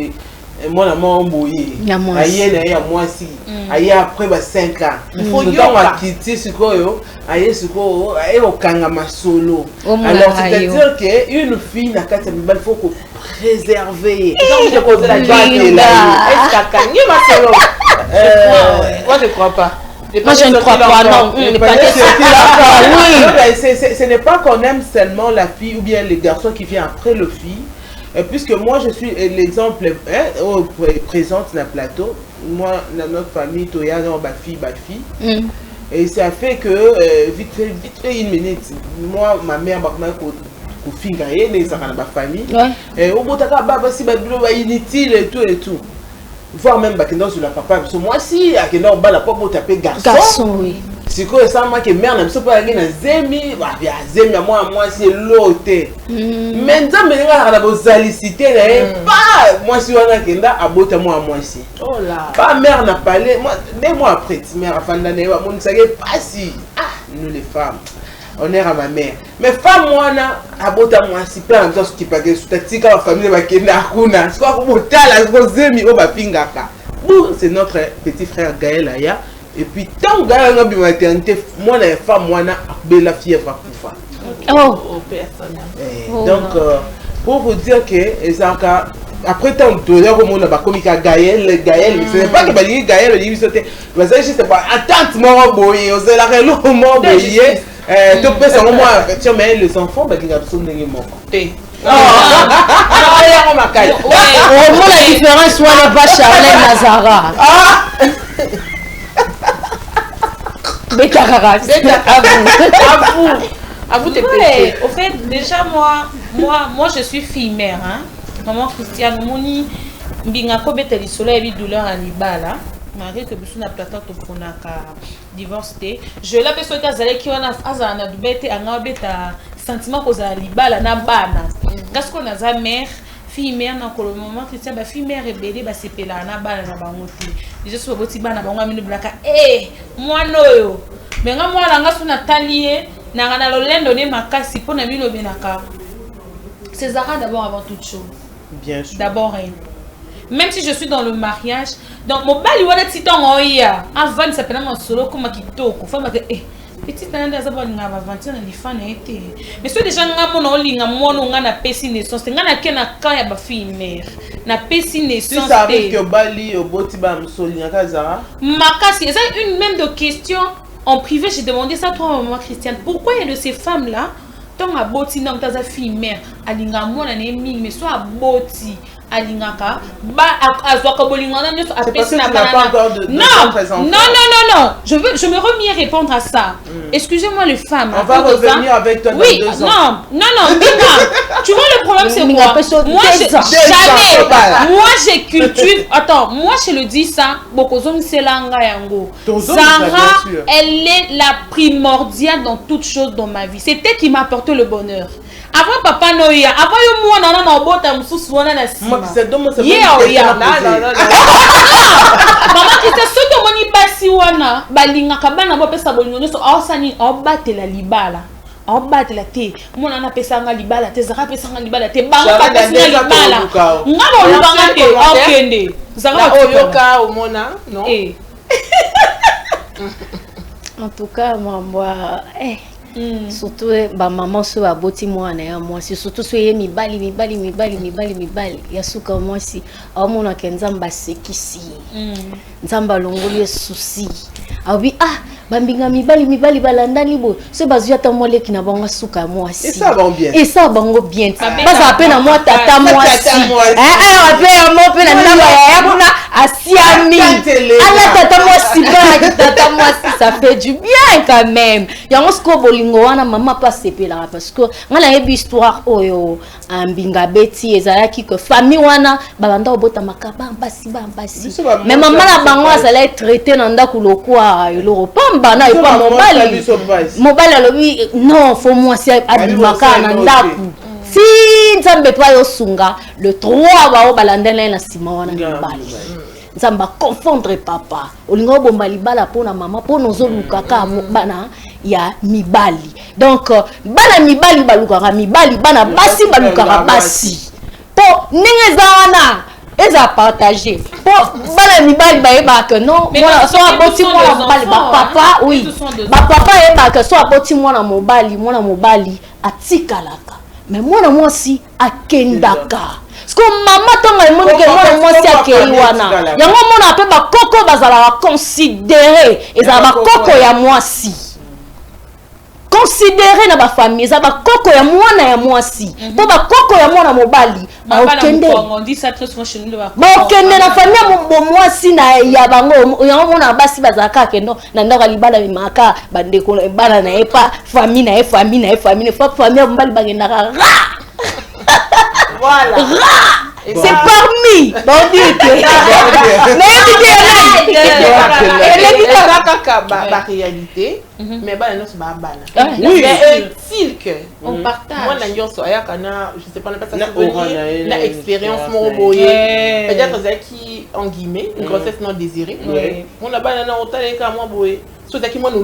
moi la mort embouillé. Aïe, moi si. Aïe, après 5 ans. Il faut y avoir quitté ce qu'on aïe, ce qu'on aïe au kangama solo. Alors, c'est-à-dire qu'une fille n'a qu'à se il faut préserver. Donc, je pose la question. Moi, je ne crois pas. Moi je ne crois pas, non. Ce n'est pas qu'on aime seulement la fille ou bien les garçons qui viennent après le fille. Puisque moi je suis l'exemple présente dans le plateau. Moi, dans notre famille, Toya, ma fille. Et ça fait que, vite fait, une minute, moi, ma mère, ma fille, ma famille. Et au bout de la inutile et tout. Voire même sur la papa, parce que moi si à quelle heure la papa taper garçon oui c'est quoi ça moi que mère n'a pas aller dans zemi bah bien zemi moi c'est l'autre maintenant mais la bosalicité pas moi si on a kenda abota moi si oh là pas mère n'a parlé moi 2 mois après mère a fanda ne mon savait pas si nous les femmes on est à ma mère mais femme moi na abota moi si pas en ce qui pas que statique la famille va kenda kuna c'est quoi comme tala zemi o ba pingaka c'est notre petit frère Gaël Aya et puis tant Gaël na bi maternité moi na femme moi na bela fièvre kufa donc pour vous dire que Ezaka après tant douleur comme on a ba komika Gaël ce n'est pas que bali Gaël il sauter mais c'est juste pas attente moi boy on la relo moi boy tu peux savoir moi mais les enfants bah ils absolument pas la différence soit les vaches Charlène Nazara Beta Carax. À vous de péter. Au fait, déjà, moi, je suis fille-mère. Hein? Maman Christiane, Moni, Mbingako Beta Lissola et douleur à Libala. Malgré que je suis plateau pour divorce. Je l'ai fait que Zalé qui a Azana Dubete, a Beta sentiment que Zalé Libala na bana. Parce qu'on a sa mère. Fille mère dans le moment Christian ba fille mère rebelle ba sepela na bana na bangote déjà so boti bana bango amini blaka moi noyo mais nga moi nga suna talie na ngana lolendo ne makasi pona mino benaka César d'abord avant toute chose bien sûr d'abord même si je suis dans le mariage donc mon bali wana titongo ya avant ça pena mon solo comme kitoko fama que petite nana za ba linga aventure na lifana été mais soit déjà nga mona olinga mona nga na pesi naissance nga na kena kan ya ba fille mère na pesi naissance ça avec que bali oboti ba msolinga kazara makasi c'est une même de question en privé j'ai demandé ça toi maman Christiane pourquoi il y a de ces femmes là tant à boti na ta fille mère alinga mona na mingi mais soit boti alingaka ba azwaka bolingana nyoso apesi na banana non je me remets à répondre à ça excusez-moi les femmes on va revenir avec toi dans 2 ans non tu vois le problème c'est quoi moi j'ai culture attends moi je le dis ça bokozong selanga yango Zara elle est la primordiale dans toute chose dans ma vie c'est elle qui m'a apporté le bonheur avant papa Noya avant yo mwana na obota mususu wana na sima maman kite soki omoni basi wana balingaka bana bopesa bolingo nyonso aosani aobatela libala aobatela te mwana na pesanga libala te Zara pesanga libala te bango bapesinga libala nga bolubanga te aokende Zara oyoka omona non en tout cas moi surtout ba maman so aboti mwana ya mwasi surtout so ye mibali ya suka mwasi amona ke nzamba sekisi nzamba longoli souci abi bambinga mibali balandani bo so bazwi ata moleki na bango suka mwasi et ça bango bien basa apena moi tata mwasi apena mo pena namba ya kuna asiami ala tata mwasi ça fait du bien quand même yango sko bolingo wana mama pas sepela parce que ngana yebi histoire oyo ambinga beti ezalaki que famille wana babanda obota makaba basi mais maman na bango azala traité na ndako lokwa eloro pamba na epa mobali alobi non faut moi c'est abimaka na ndako si nzambe pa yo sunga le 3 bao balandela na sima wana mobali nzamba confondre papa olingo bomba libala pona mama pona ozoluka ka bana ya mibali donc bana mibali balukaka mibali bana basi balukaka basi po ninge zawana eza partager po bana mibali bayeba que non moi so aboti mwana mobali ba papa oui ba papa yeba que so aboti mwana mobali atikalaka mais mwana mwasi akendaka parce que maman tonga le monde que mwana mwasi akei wana yango mona pe ba koko bazala considérer eza ba koko ya mwasi considérer na ba famille eza ba koko ya mwana ya mwasi po ba koko ya mwana mobali okende na famille mwasi na ya bango yango mona basi bazaka kendo na ndaka libala maka bandeko bana na epa famille famille mobali bagenda voilà c'est parmi bon dire la réalité mais bah non c'est pas banal oui est-il que on partage moi je sais pas la expérience mon boye peut-être qui en guillemets une grossesse non désirée on a banana autant que moi boye soit qui moi nous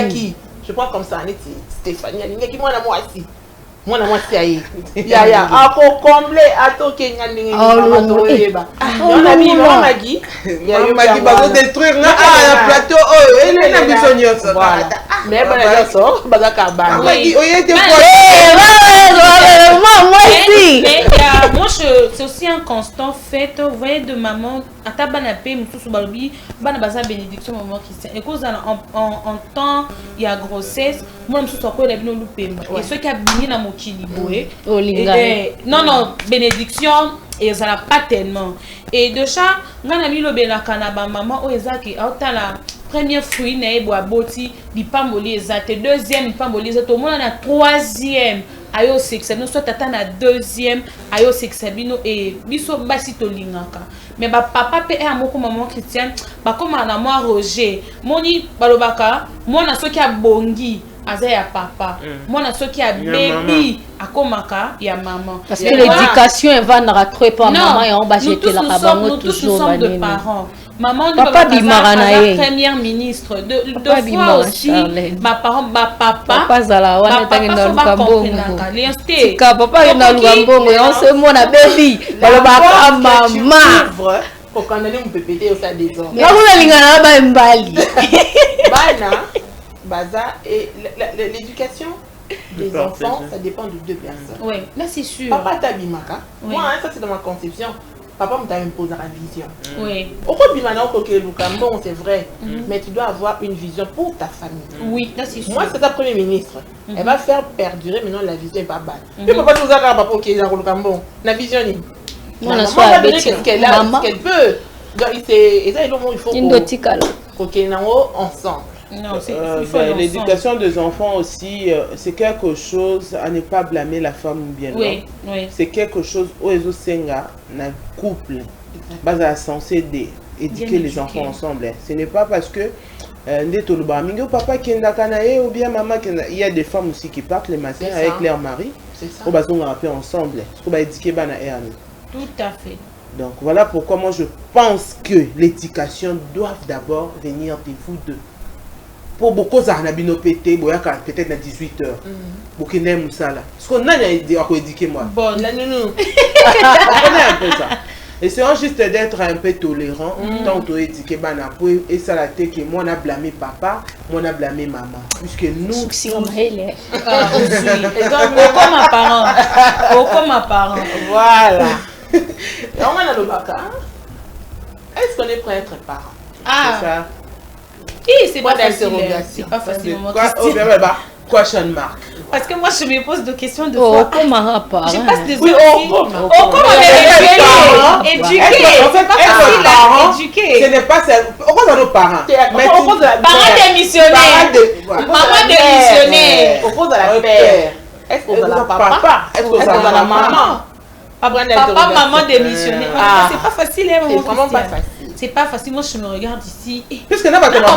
qui je prends comme ça Stéphanie qui moi na moi aussi mwana mwasi aye ya ako comble atoke ngandingi mama toyeba na bi magi bazo détruire na ya plateau oh ele na bisonyo ça mais bana so bazaka bana magi oyete moi c'est aussi un constant fait vous voyez de maman ata bana pe mususu balobi bana baza bénédiction maman Christian et cause en temps il y a grossesse moi mususu akola bino lupemba et ceux qui a bini na mokili boé non bénédiction et ça n'a pas tellement et de ça ngana mi lobela kana ba maman o ezaki autala premier fruit na eboa boti lipamboli ezate deuxième lipamboli ezate omona na troisième ayo sexe no soit tata na deuxième ayo sexe bino et biso basi tolingaka mais ba papa pe amoko maman chrétienne ba koma na moi Roger moni balobaka mona soki abongi aza ya papa mona soki a baby akomaka ya maman parce que l'éducation va na trop pas maman et on va jeter la bango toujours sommes de parents. Maman papa Bimaranae, première ministre de fois aussi ma parent ma papa zala wana tangenda lukambongo tika papa ina lukambongo on se mona baby balobaka mama pour quand on est mpépété au stade des hommes ngakuna lingana ba mbali bana baza et l'éducation des enfants ça dépend de deux personnes. Oui, là c'est sûr. Papa tabimaka. Moi ça c'est dans ma conception. Papa m'a imposé la vision. Oui. Bon, c'est vrai, mais tu dois avoir une vision pour ta famille. Oui, là c'est sûr. Moi, c'est ta première ministre. Elle va faire perdurer maintenant la vision et pas balle. Mais papa nous a dit papa OK, la vision ni. Maman va donner ce qu'elle a, ce qu'elle peut. Donc il faut ensemble. L'éducation des enfants aussi, c'est quelque chose à ne pas blâmer la femme ou bien l'homme. Oui. C'est quelque chose où les senga na couple basa censé d'éduquer les enfants ensemble. Ce n'est pas parce que papa qui est ou bien maman il y a des femmes aussi qui partent le matin avec leur mari. C'est ça. Ou bah on rappelle ensemble. Ou bah éduquer bana tout à fait. Donc voilà pourquoi moi je pense que l'éducation doit d'abord venir de vous deux. Pour beaucoup ça na bino pété peut-être à 18h. Beaucoup n'aiment ça là. Ce qu'on a dit à éduquer moi. Bon, là nous. On est un peu ça. Essayons juste d'être un peu tolérant tant que éduquer bana et ça la tête que moi on a blâmé papa, moi on a blâmé maman puisque nous comme ma parent. Comme ma parent. Voilà. Et on a le bac. Est-ce qu'on est prêt à être parent? C'est ça. C'est pas facile. C'est pas facile. Question mark. Parce que moi je me pose des questions de fois. Je passe des oui, éduquer. Ce n'est pas ça. On pose à nos parents. Parents démissionnaires. Maman démissionnaire. On pose à la père. Est-ce qu'on a la papa? Est-ce qu'on a la maman? Papa, maman démissionnaire. C'est pas facile. C'est vraiment pas facile. C'est pas facile. Moi je me regarde ici. Puisque n'a pas de maman,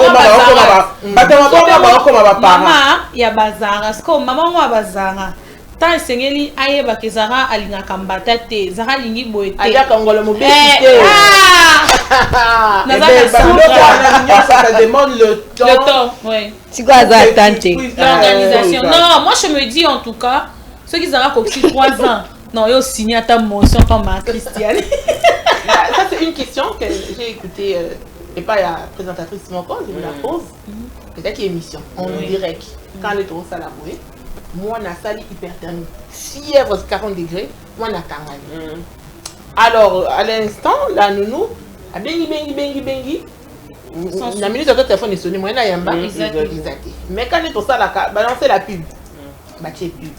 il y a bazara. Parce que maman moi bazara. Tant sengeli aye bakezara alinga kambata te. Zara lingi boete. Aya kangolo mobile. Ça demande le temps. Le temps, oui. C'est quoi ça tenter? L'organisation. Non, moi je me dis en tout cas, ceux qui ont coxé 3 ans. Non, ils ont signé ta motion comme ma Christiane. Ça, c'est une question que j'ai écoutée, et pas la présentatrice de mon compte, je me la pose. Peut-être qu'il y a une émission, en direct. Quand on est trop salamoué, moi, on a sali hyperthermie. Fièvre 40 degrés, moi, on a carrément. Alors, à l'instant, la nounou, a bengi. La minute de votre téléphone est sonné, moi, on a yamba. Mais quand on est trop ça, balancer la pub. Bah, tu es pub.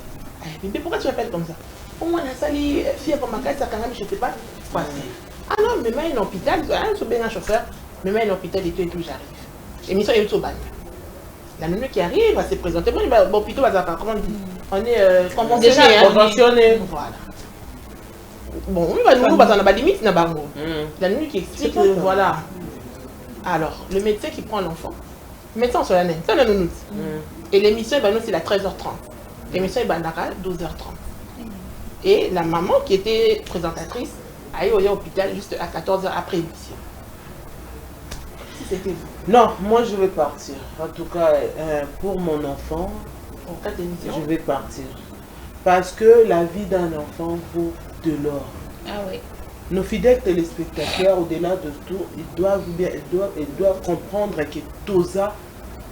Mais pourquoi tu m'appelles comme ça? Au moins, on a sali fièvre, ma caisse, ça quand même, je ne sais pas quoi faire. Ah non, mais même un hôpital, je suis bien un chauffeur, mais même un hôpital et tout, j'arrive. L'émission est tout banne. La nounou qui arrive va se présenter. Bon, plutôt, comment on dit? On est conventionné. Déjà conventionné. Voilà. Bon, oui, nous, on a pas limite, la nounou qui explique que voilà. Alors, le médecin qui prend l'enfant, le médecin sur la naine, c'est la nounou. Et l'émission, c'est à 13h30. L'émission est à 12h30. Et la maman qui était présentatrice, aller au hôpital juste à 14h après l'émission. Si c'était vous. Non, moi je vais partir. En tout cas, pour mon enfant, je vais partir. Parce que la vie d'un enfant vaut de l'or. Ah oui. Nos fidèles téléspectateurs, au-delà de tout, ils doivent comprendre que tout ça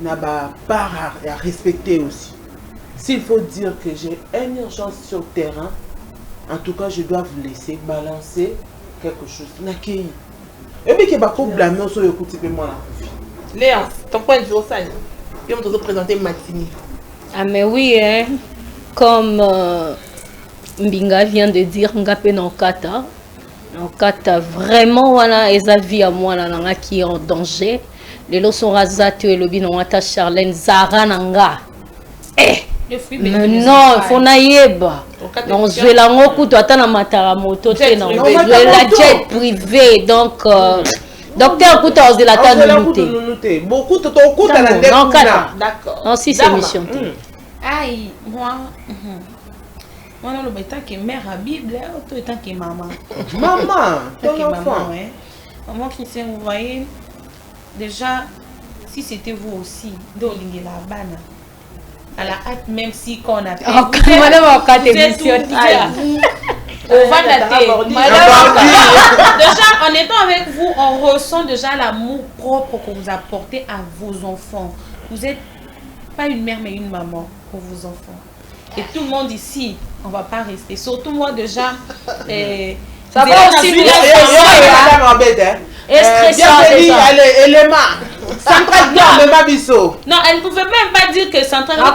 n'a pas part à respecter aussi. S'il faut dire que j'ai une urgence sur le terrain, en tout cas, je dois vous laisser balancer quelque chose. Nakei. Et bien, il faut blâmer sur le côté de moi. Léon, ton point de vue au sein, il va te présenter Matini. Ah, mais oui, hein. Comme Mbinga vient de dire, Ngapé Nankata. Nankata, vraiment, voilà, et sa vie à moi, là, qui est en danger. lelo soraza tu elobi na wata Charlène Zara nanga non faut na yeba non je la ngokuto ata na matara moto te na la jet privé donc docteur kuta ozela ta nuté beaucoup to kuta na non d'accord non si c'est mission aïe moi non le tant que mère à Bible toi tant que maman ton enfant maman Christian vous voyez déjà si c'était vous aussi dans l'ingéla bana à la hâte même si quand on a fait madame en cas d'émission on va dater déjà en étant avec vous on ressent déjà l'amour propre que vous apportez à vos enfants. Vous n'êtes pas une mère mais une maman pour vos enfants et tout le monde ici on va pas rester surtout moi déjà ça va aussi bienvenue élément Central de Mabiso. Non, elle ne pouvait même pas dire que Central. Non,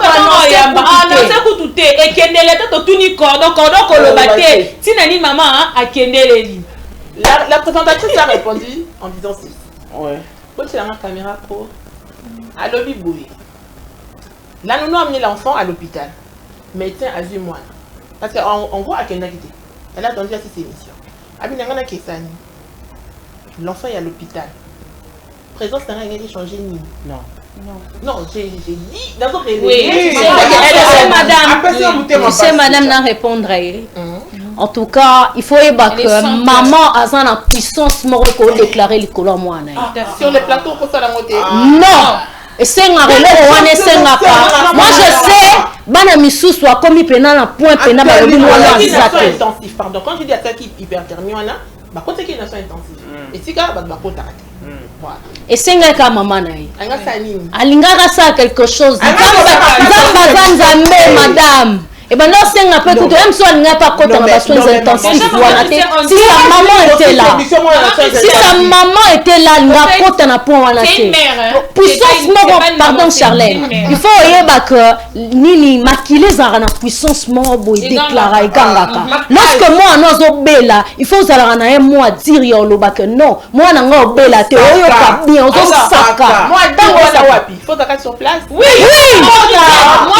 c'est pour tout et Kendele tout ni cordon colobate. Si nani maman a Kendele. La présentatrice a répondu en disant si. Ouais. Quand c'est la caméra pro à l'hôpital Boué. Là nous avons amené l'enfant à l'hôpital. Médecin a vu moi. Parce qu'en gros à Kendele. Elle a attendu à cette émission. Abinangana Kesani. L'enfant est à l'hôpital. Présence n'a rien changé ni. Non, j'ai dit dans notre tu sais madame n'a répondre en tout cas il faut que maman a une puissance morale pour déclarer le colon moi sur les plateaux pour ça la montée non et c'est un relais on est c'est pas moi je sais bana misu soit comme pena na point pena ba lobi moi intensif pardon quand je dis à ça qui hyperthermie on a ba côté qui est intensif et si ka ba kota et c'est un cas maman alingaka ça quelque chose madame et ben non c'est un peu tout même si on n'a pas compte dans les soins intensifs si sa maman était là il n'a compte na point puissance mort pardon Charlène il faut que nini maquiller ça na puissance mort boy déclarer gangaka lorsque moi nous obéla il faut ça na un mois dire yo loba que non moi na nga obéla te oyo ka bien on saka moi dans la wapi il faut d'aller sur place oui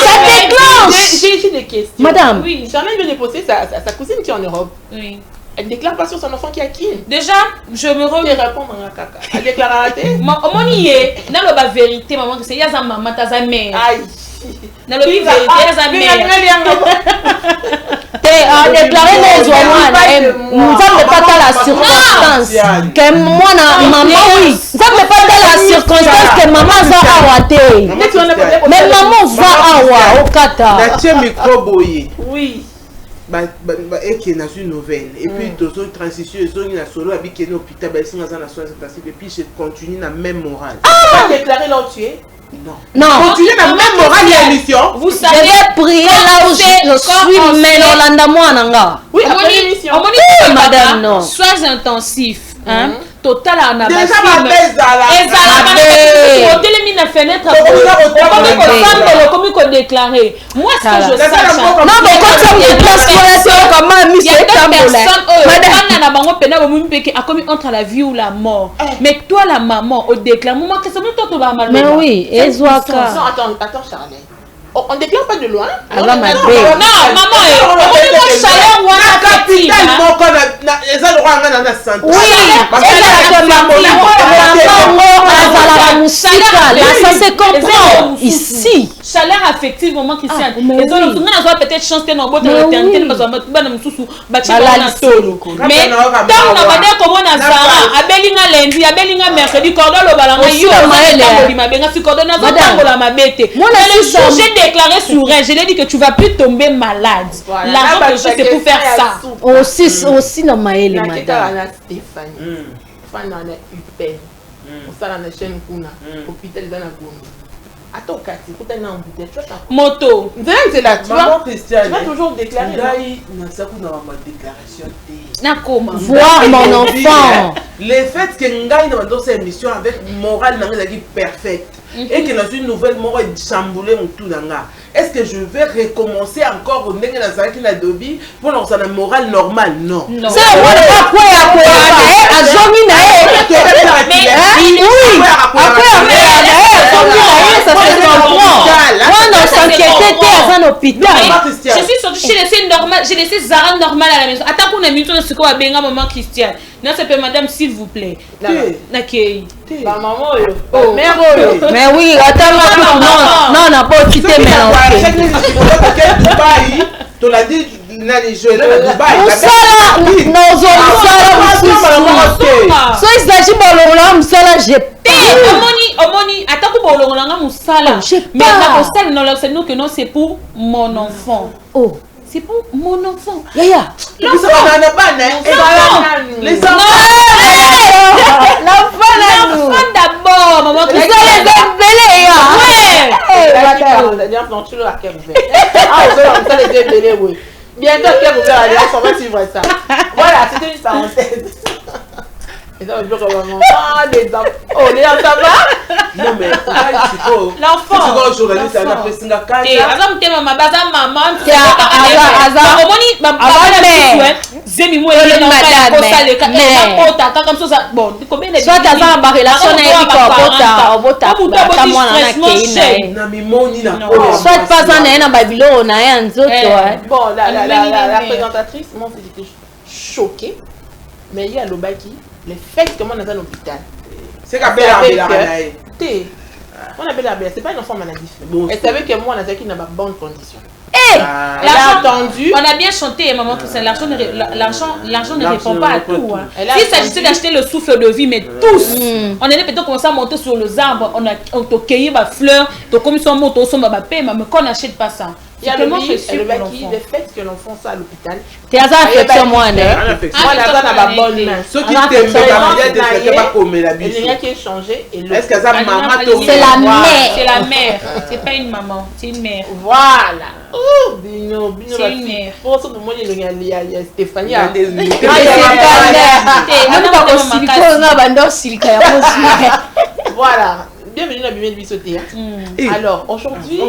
ça déclenche j'ai des questions madame oui Charlène vient de poser sa cousine qui est en Europe oui. Elle déclare pas sur son enfant qui a qui. Déjà, je me remets. Elle déclare à la tête. Mon yé, dans la vérité, maman, c'est y a sa maman, ta sa mère. Aïe. Dans la vérité, y a sa mère. T'es déclaré les joies, nous n'avons pas la circonstance que moi, maman, oui. Nous n'avons pas la circonstance que maman va avoir. Mais maman va avoir au Qatar. La micro-boye. Oui. Et qui est dans une nouvelle et puis deux autres transitions ils ont une solo avec qui est hôpital et puis je continue la même morale déclarer là où tu es non continue la même morale et émission vous savez je vais prier là où je suis mais Olanda moi nanga oui après l'émission madame non soins intensifs hein total en déjà la fenêtre comme déclaré moi ce que je sais non mais quand tu me déclares comment il y a des personnes entre la vie ou la mort mais toi la maman au déclare moi que ça me tente mal mais oui attends Charlène on ne déclare pas de loin. Non, maman, on chaleur ou la capitale. Ça se comprend ici. Chaleur affective, maman Christiane. Les autres, on a peut-être chance de nous mais tant qu'on va dire comment on a Zara, Abelinga lundi, Abelinga mercredi, cordon le balanga, j'ai déclaré sur elle, je lui ai dit que tu vas plus tomber malade. L'argent que j'ai, c'est pour faire ça. Aussi dans Maëlle, madame. Stéphanie. Fan dans la UPN. On s'en a la chaîne Kuna. Hôpital dans la Goumi. Attends, Cathy, faut t'aller en bouteille. Moto. C'est là, tu vas toujours déclarer. Voir mon enfant. Le fait que Ngaï dans cette émission avec morale parfaite et que dans une nouvelle morale chamboulée tout nanga. Est-ce que je vais recommencer encore au nègre dans sa qui n'a dobi pour lancer la morale normale? Non. C'est moi quoi à j'ai laissé Zara normal à la maison. Attends qu'on a mis tout ce qu'on a bien maman Christiane. Non, c'est pas madame, s'il vous plaît. Nakei. Maman, mais oui, attends, non, n'a pas quitté mais tu l'as dit, na les jeux là Dubaï. So isaji bolongola musala j'ai omoni attends ko bolongola musala. Mais la postal non c'est nous que non c'est pour mon enfant. Oh, c'est pour mon enfant. Yaya. L'enfant d'abord, maman. Vous allez belé bientôt on va suivre ça. Voilà, c'était une parenthèse. Et ça, je veux vraiment. Ah, les enfants. Oh, les enfants, ça va? Non, mais l'enfant. C'est quoi journaliste, elle a fait Singa Kaya. Et Azam Tema, ma base maman. Azam. Zemi moi le madame. Bon, combien de soit Azam ba relation na obota na mimoni na soit pas na babilo na ya nzoto. Bon, la présentatrice, moi j'étais choquée. Mais il y a le baki, les faits que moi dans l'hôpital. C'est qu'à belle on appelle la belle, c'est pas une enfant maladie. Elle savait que moi on a qui n'a pas bonne condition. Elle a entendu. On a bien chanté, maman, tout ça. L'argent ne répond pas à tout. S'il s'agissait d'acheter le souffle de vie, mais tous, on allait peut-être commencer à monter sur les arbres, on a cueilli ma fleur, donc comme ils sont montés, on m'a payé, mais qu'on n'achète pas ça. Il y a le fait que l'enfant soit à l'hôpital. Tu as affection moi, moi n'a pas bonne main. Ceux qui t'aiment pas comme la vie. Il y a qui est changé. Est-ce que ça maman c'est la mère. C'est la mère. C'est pas une maman, c'est une mère. Voilà. Oh, Bino, c'est une mère. Pour ça, moi, il y a Stéphanie. Voilà. Bienvenue à Bimé de Bissoté. Alors, aujourd'hui.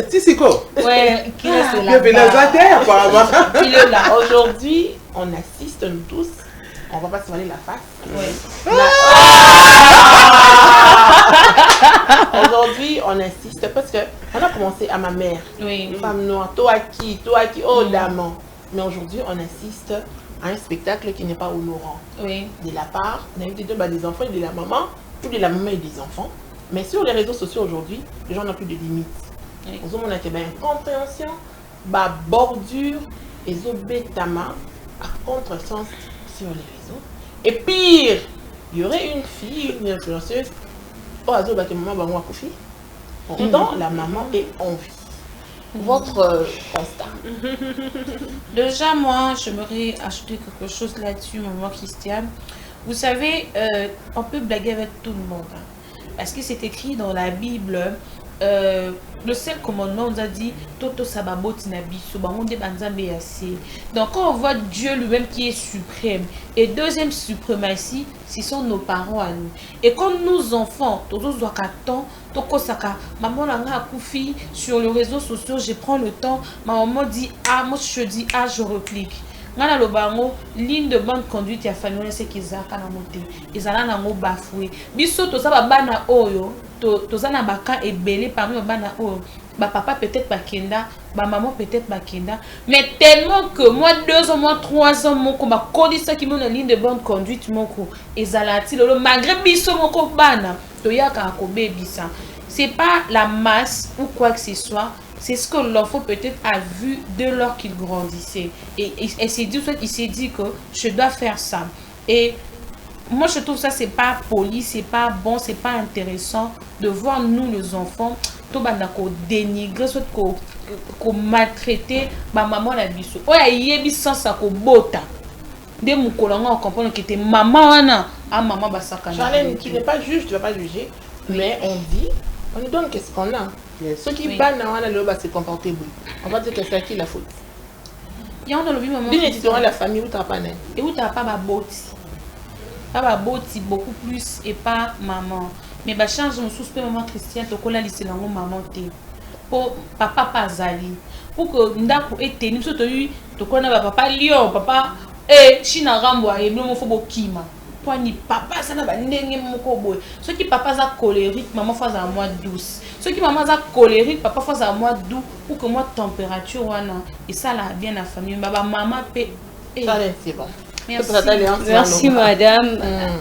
Tissiko. Ouais, qui est là? Aujourd'hui, on assiste, nous tous. On va pas se voiler la face. Ouais. Aujourd'hui, on assiste parce que on a commencé à ma mère. Oui. Une femme noire. Toi qui, oh d'amant. Mais aujourd'hui, on assiste à un spectacle qui n'est pas honorant. Oui. De la part, on a eu des enfants et de la maman, ou de la maman et des enfants. Mais sur les réseaux sociaux aujourd'hui, les gens n'ont plus de limites. Oui. Nous avons une incompréhension, bordure, et zobetama à contresens sur les réseaux. Et pire, il y aurait une fille, une influenceuse, dont la maman est en vie. Votre constat. Déjà, moi, j'aimerais ajouter quelque chose là-dessus, maman Christiane. Vous savez, on peut blaguer avec tout le monde. Hein. Parce que c'est écrit dans la Bible, le seul commandement nous a dit Toto Sababoti Nabiso, donc quand on voit Dieu lui-même qui est suprême, et deuxième suprématie, ce sont nos parents à nous. Et quand nous enfants, maman a koufi sur les réseaux sociaux, je prends le temps, ma maman dit ah, moi je dis ah, je réplique. Ngana lo bango ligne de bonne conduite ya famille c'est qu'ils a kana monter ezala nango bafoué biso to sa bana oyo to za na baka ebele parmi bana oyo ba papa peut-être bakenda ba maman peut-être bakenda mais tellement que moi 2 ans moi 3 ans mon ko ba kodisa ki mon ligne de bonne conduite mon ko ezala ti lolo malgré biso mon ko bana to yaka ko bebisa c'est pas la masse ou quoi que ce soit. C'est ce que l'enfant peut-être a vu dès lors qu'il grandissait. Et il s'est dit que je dois faire ça. Et moi, je trouve ça, c'est pas poli, c'est pas bon, c'est pas intéressant de voir nous, les enfants, tout banako dénigrer, soit qu'on maltraiter, ma maman la biso. Oh, il y a des sens à ko bota. Dès mon collègue, on comprend que t'es maman, ah maman basaka. Charlène, tu n'es pas juge, tu vas pas juger, mais on dit, on nous donne qu'est-ce qu'on a. Ceux qui bannent se comporter, on va dire que c'est à qui la faute. Il y a la famille où tu n'as pas né. Et où tu n'as pas ma boti. Pas ma boti, beaucoup plus, et pas maman. Mais bah change mon souspect maman Christiane, tu connais lycée là maman té. Pour papa pas zali. Pour que ndako ete tu connais papa lion, papa china rambo et nous faut bokima. ni papa ça na ba ndenge moko boy. Ceux qui papa za colérique, maman fait à moi douce. Ceux qui maman za colérique, papa fait à moi doux pour que moi température wana et ça là bien la famille. Baba maman paie. Ça c'est bon. Merci madame.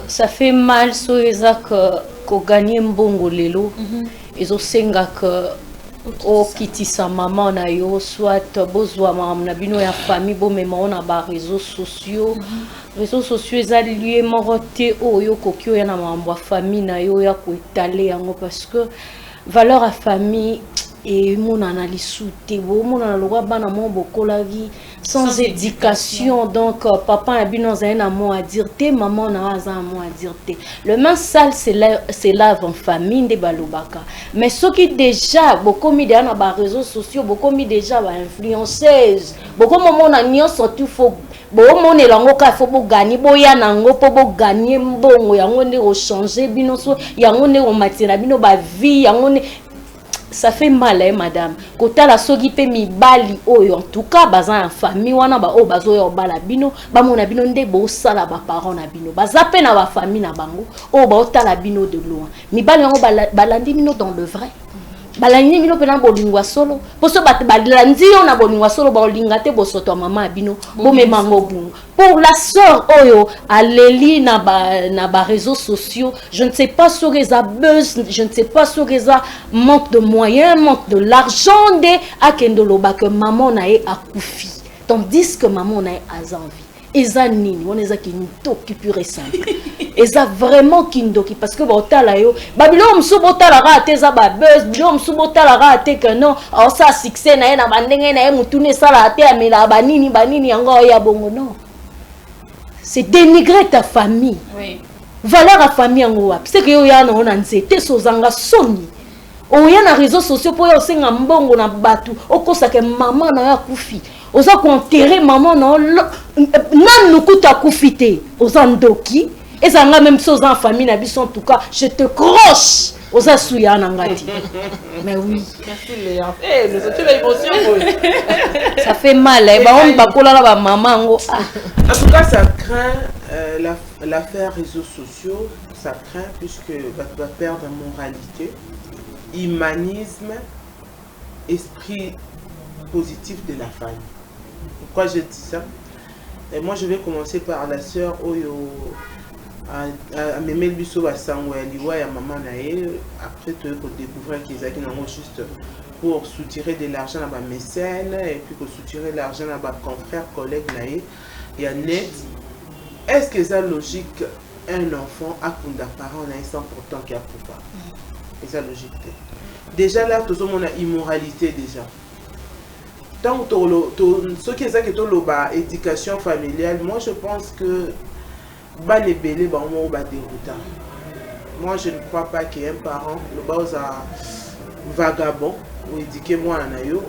Ça fait mal sur les que gagner mbongo lelo. Ils ont senga que o kitisa maman na yo soit bozwa maman na bino ya famille bo mema on a ba réseaux sociaux. Réseaux sociaux ezali lié moroté oyo kokio ya na mambo famille na yo ya ko étaler yango parce que valeur à famille et mon analyse te bo mon analogwa bana mo bokola vie sans éducation donc papa a bien dans un mot à dire te maman na un mot à dire te le main sale c'est lave en famille de balobaka mais ceux qui déjà beaucoup mis dans les réseaux sociaux beaucoup mis déjà ba influenceuse beaucoup moment na nyo sorti faut bon mon elango ka faut gagner boya nango po bo gagner mbongo yango ne o changer binoso yango ne o matina bino ba vie yango ne ça fait mal hein madame kota la sogi pe mi bali oyo en tout cas bazan en famille wana ba o bazo yo bala bino ba mona bino nde bo sala ba parents na bino bazape na ba famille na bango o ba otala bino de loin mi bali yango balandi bino dans le vrai balandi bino pena bolingwa solo poso bat balandi yo na bolingwa solo ba olingate bo soto mama bino bo me mango bungu pour la sœur oyo aleli na ba réseaux sociaux je ne sais pas sur les buzz je ne sais pas sur les manque de moyens manque de l'argent de akendoloba que maman na e akufi tandis que maman na e azanvi eza nini on eza kinto qui pure simple eza vraiment kindoki parce que botala yo babilo msu botala ra teza ba buzz bilo msu botala ra te que non alors ça succès na na bandenge na mutune sala te amela banini yango ya bongo non c'est dénigrer ta famille oui valeur à famille yango wapi c'est que yo ya na on nzete sozanga soni oya na réseaux sociaux po yo senga mbongo na batu okosa ke maman na ya kufi oza ko enterrer maman na nan nukuta kufite oza ndoki ezanga même chose en famille na biso en tout cas je te croche oza suya na ngati mais oui merci Léa eh nous tu l'émotion ça fait mal eh ba on bakola la ba maman ngo en tout cas ça craint l'affaire réseaux sociaux ça craint puisque va perdre moralité humanisme esprit positif de la famille. Pourquoi je dis ça? Et moi je vais commencer par la sœur Oyo à Memel Bisso à Sangwaliwa et à Maman Nae. Après tu peux découvrir qu'ils ont juste pour soutirer de l'argent à ma mécène et puis pour soutirer l'argent à ma confrère, collègue Nae. Il y a net. Est-ce que c'est logique un enfant a un parent Nae sans pourtant qu'il a pouvoir? Et ça logique. Déjà là, tout le monde a immoralité déjà. Tant que ce qui est ça que tu as éducation familiale, moi je pense que les bébés vont déroutant. Moi je ne crois pas qu'il y ait un parent, le bas vagabond, ou éduquer moi en ayo,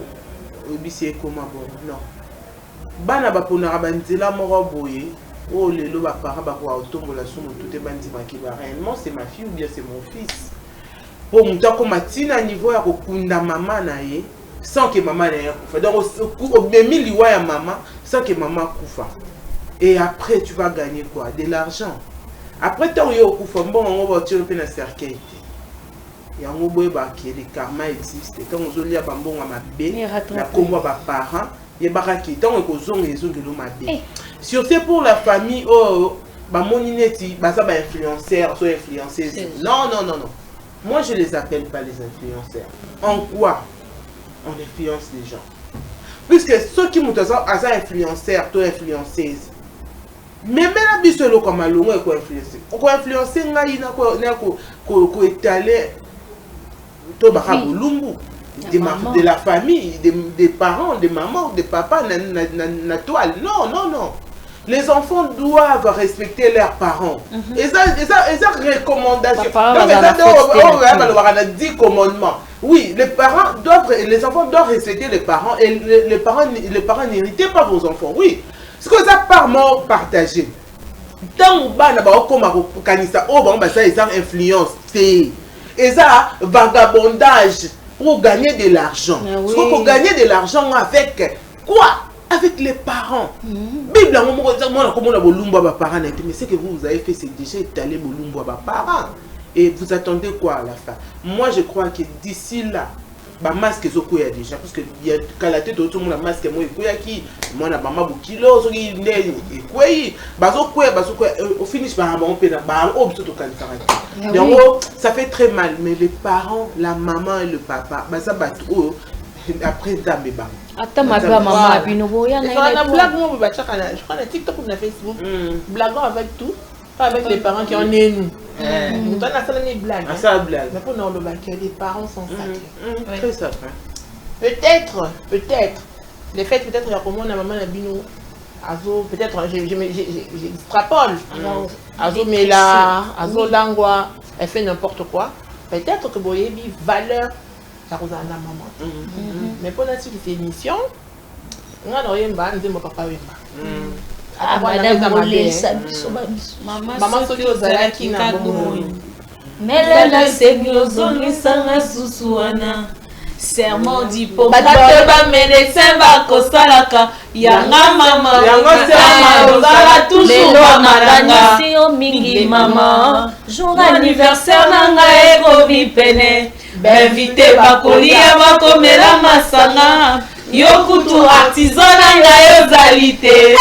ou c'est comment bon. Non. Bana ba ponara bandila moro boye, oh les lo ba para ba ko autombo la somme tout est bandi ba ki ba réellement c'est ma fille ou bien c'est mon fils. Pour mon temps comme à niveau à kunda maman naie sans que maman n'ait koufa. Donc au demi liwa ya maman sans que maman koufa. Et après tu vas gagner quoi? De l'argent. Après tant yo koufa bon on va tirer pe na cercueil. Ya ngoboye ba ki le karma existe. Tant on zolia bambon ma bé na kombo ba parents ye baraki tant ko zonga ezongelo ma bé. Sur c'est pour la famille oh ba monineti ba ça ba influenceur so influenceuse. Non. Moi, je ne les appelle pas les influenceurs. En quoi on influence les gens? Puisque ceux qui m'ont dit à ça influenceur, toi influenceuse. Mais maintenant, bis le comme à l'eau, quoi influencer. On peut influencer, on étaler de la famille, des parents, des mamans, des papas, na toile. Non. Les enfants doivent respecter leurs parents. Et ça recommandation. On a 10 commandements. Oui, les enfants doivent respecter les parents et les parents n'héritez pas vos enfants. Oui. Ce que ça par mort partagé. Tant que ça influence. Et ça vagabondage pour gagner de l'argent. Pour gagner de l'argent avec quoi? avec les parents. Bible, mais c'est que vous avez fait, c'est déjà étalé Bolumbo à parents. Et vous attendez quoi à la fin? Moi, je crois que d'ici là, ba masque ezokoya déjà parce que il y a kala tête autour mon masque moi ekoya ki moi na mama bukilo so ki ndeni ekoyi bazokoya au finish ba ba on peut ba obso to kan faire. Donc ça fait très mal, mais les parents, la maman et le papa, bah ça bat après dame ba. Attends ma maman bino boya na il blague moi ba chaka na je crois na TikTok ou na Facebook blaguant avec tout. Pas avec les parents qui en est nous. Nous donne ça les blagues. Ça blague. Mais pour nous le bac, les parents sont sacrés. Très sacrés. Peut-être. Les fêtes peut-être il y a comment la maman la bino azo peut-être j'extrapole. Azo mela, azo langwa, elle fait n'importe quoi. Peut-être que boyebi valeur la rosana maman. Mais pour notre émission, on a rien bas, nous mon papa wemba. Madame Molesa, maman soki ozalaki na bomoi melela sebi ozongisanga susu wana serment d'Hippocrate bamédecin bakosalaka yanga mama ozala toujours bamalanga mingi mama jour anniversaire na ngai ekomi pene bainvite bakolia bakomela masanga yo kutu artisan na ngai ozali te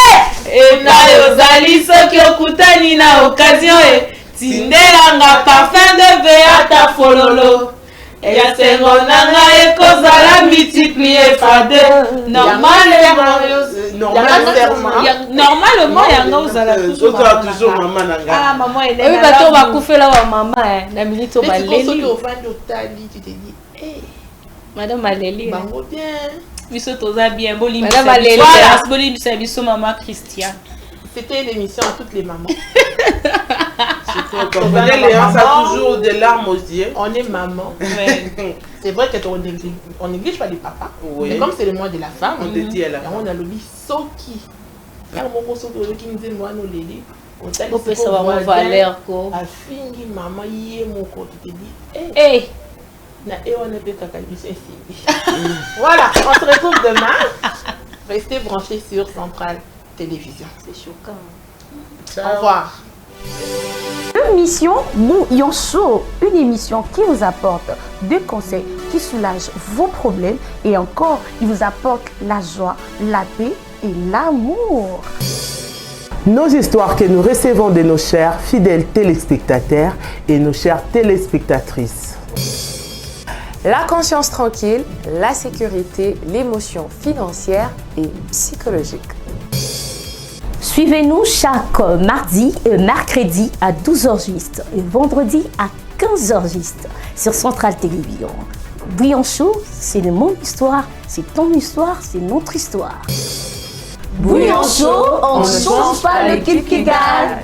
na yozali soki okutani na occasion tindelanga parfum de veata fololo ya sengo na ngai ekozala multiplier par deux normalement yanga ozala toujours maman na ngai. Ah maman elle est oui bato bakufela ba maman na minute baleli ofandi otali tu te dis eh madame Aleli bango bien biso toza bien bolimbi biso maman Christian. C'était l'émission à toutes les mamans. Léon, ça a toujours des larmes aux yeux. On est maman. Ouais. C'est vrai qu'on néglige pas les papas. Oui. Mais comme c'est le mois de la femme, on te dit on a le soki. Car mon soki qui nous dit moi nous les on peut savoir valeur quoi. A fini maman yé mon côté te dit eh on est peut-être voilà, on se retrouve demain. Restez branchés sur Centrale Télévision. C'est choquant. Au revoir. Émission Bouillon Chaud, une émission qui vous apporte des conseils qui soulagent vos problèmes et encore, il vous apporte la joie, la paix et l'amour. Nos histoires que nous recevons de nos chers fidèles téléspectateurs et nos chères téléspectatrices. La conscience tranquille, la sécurité, l'émotion financière et psychologique. Suivez-nous chaque mardi et mercredi à 12h juste et vendredi à 15h juste sur Centrale Télévision. Bouillon Chaud, c'est mon histoire, c'est ton histoire, c'est notre histoire. Bouillon Chaud, on ne change pas l'équipe qui gagne.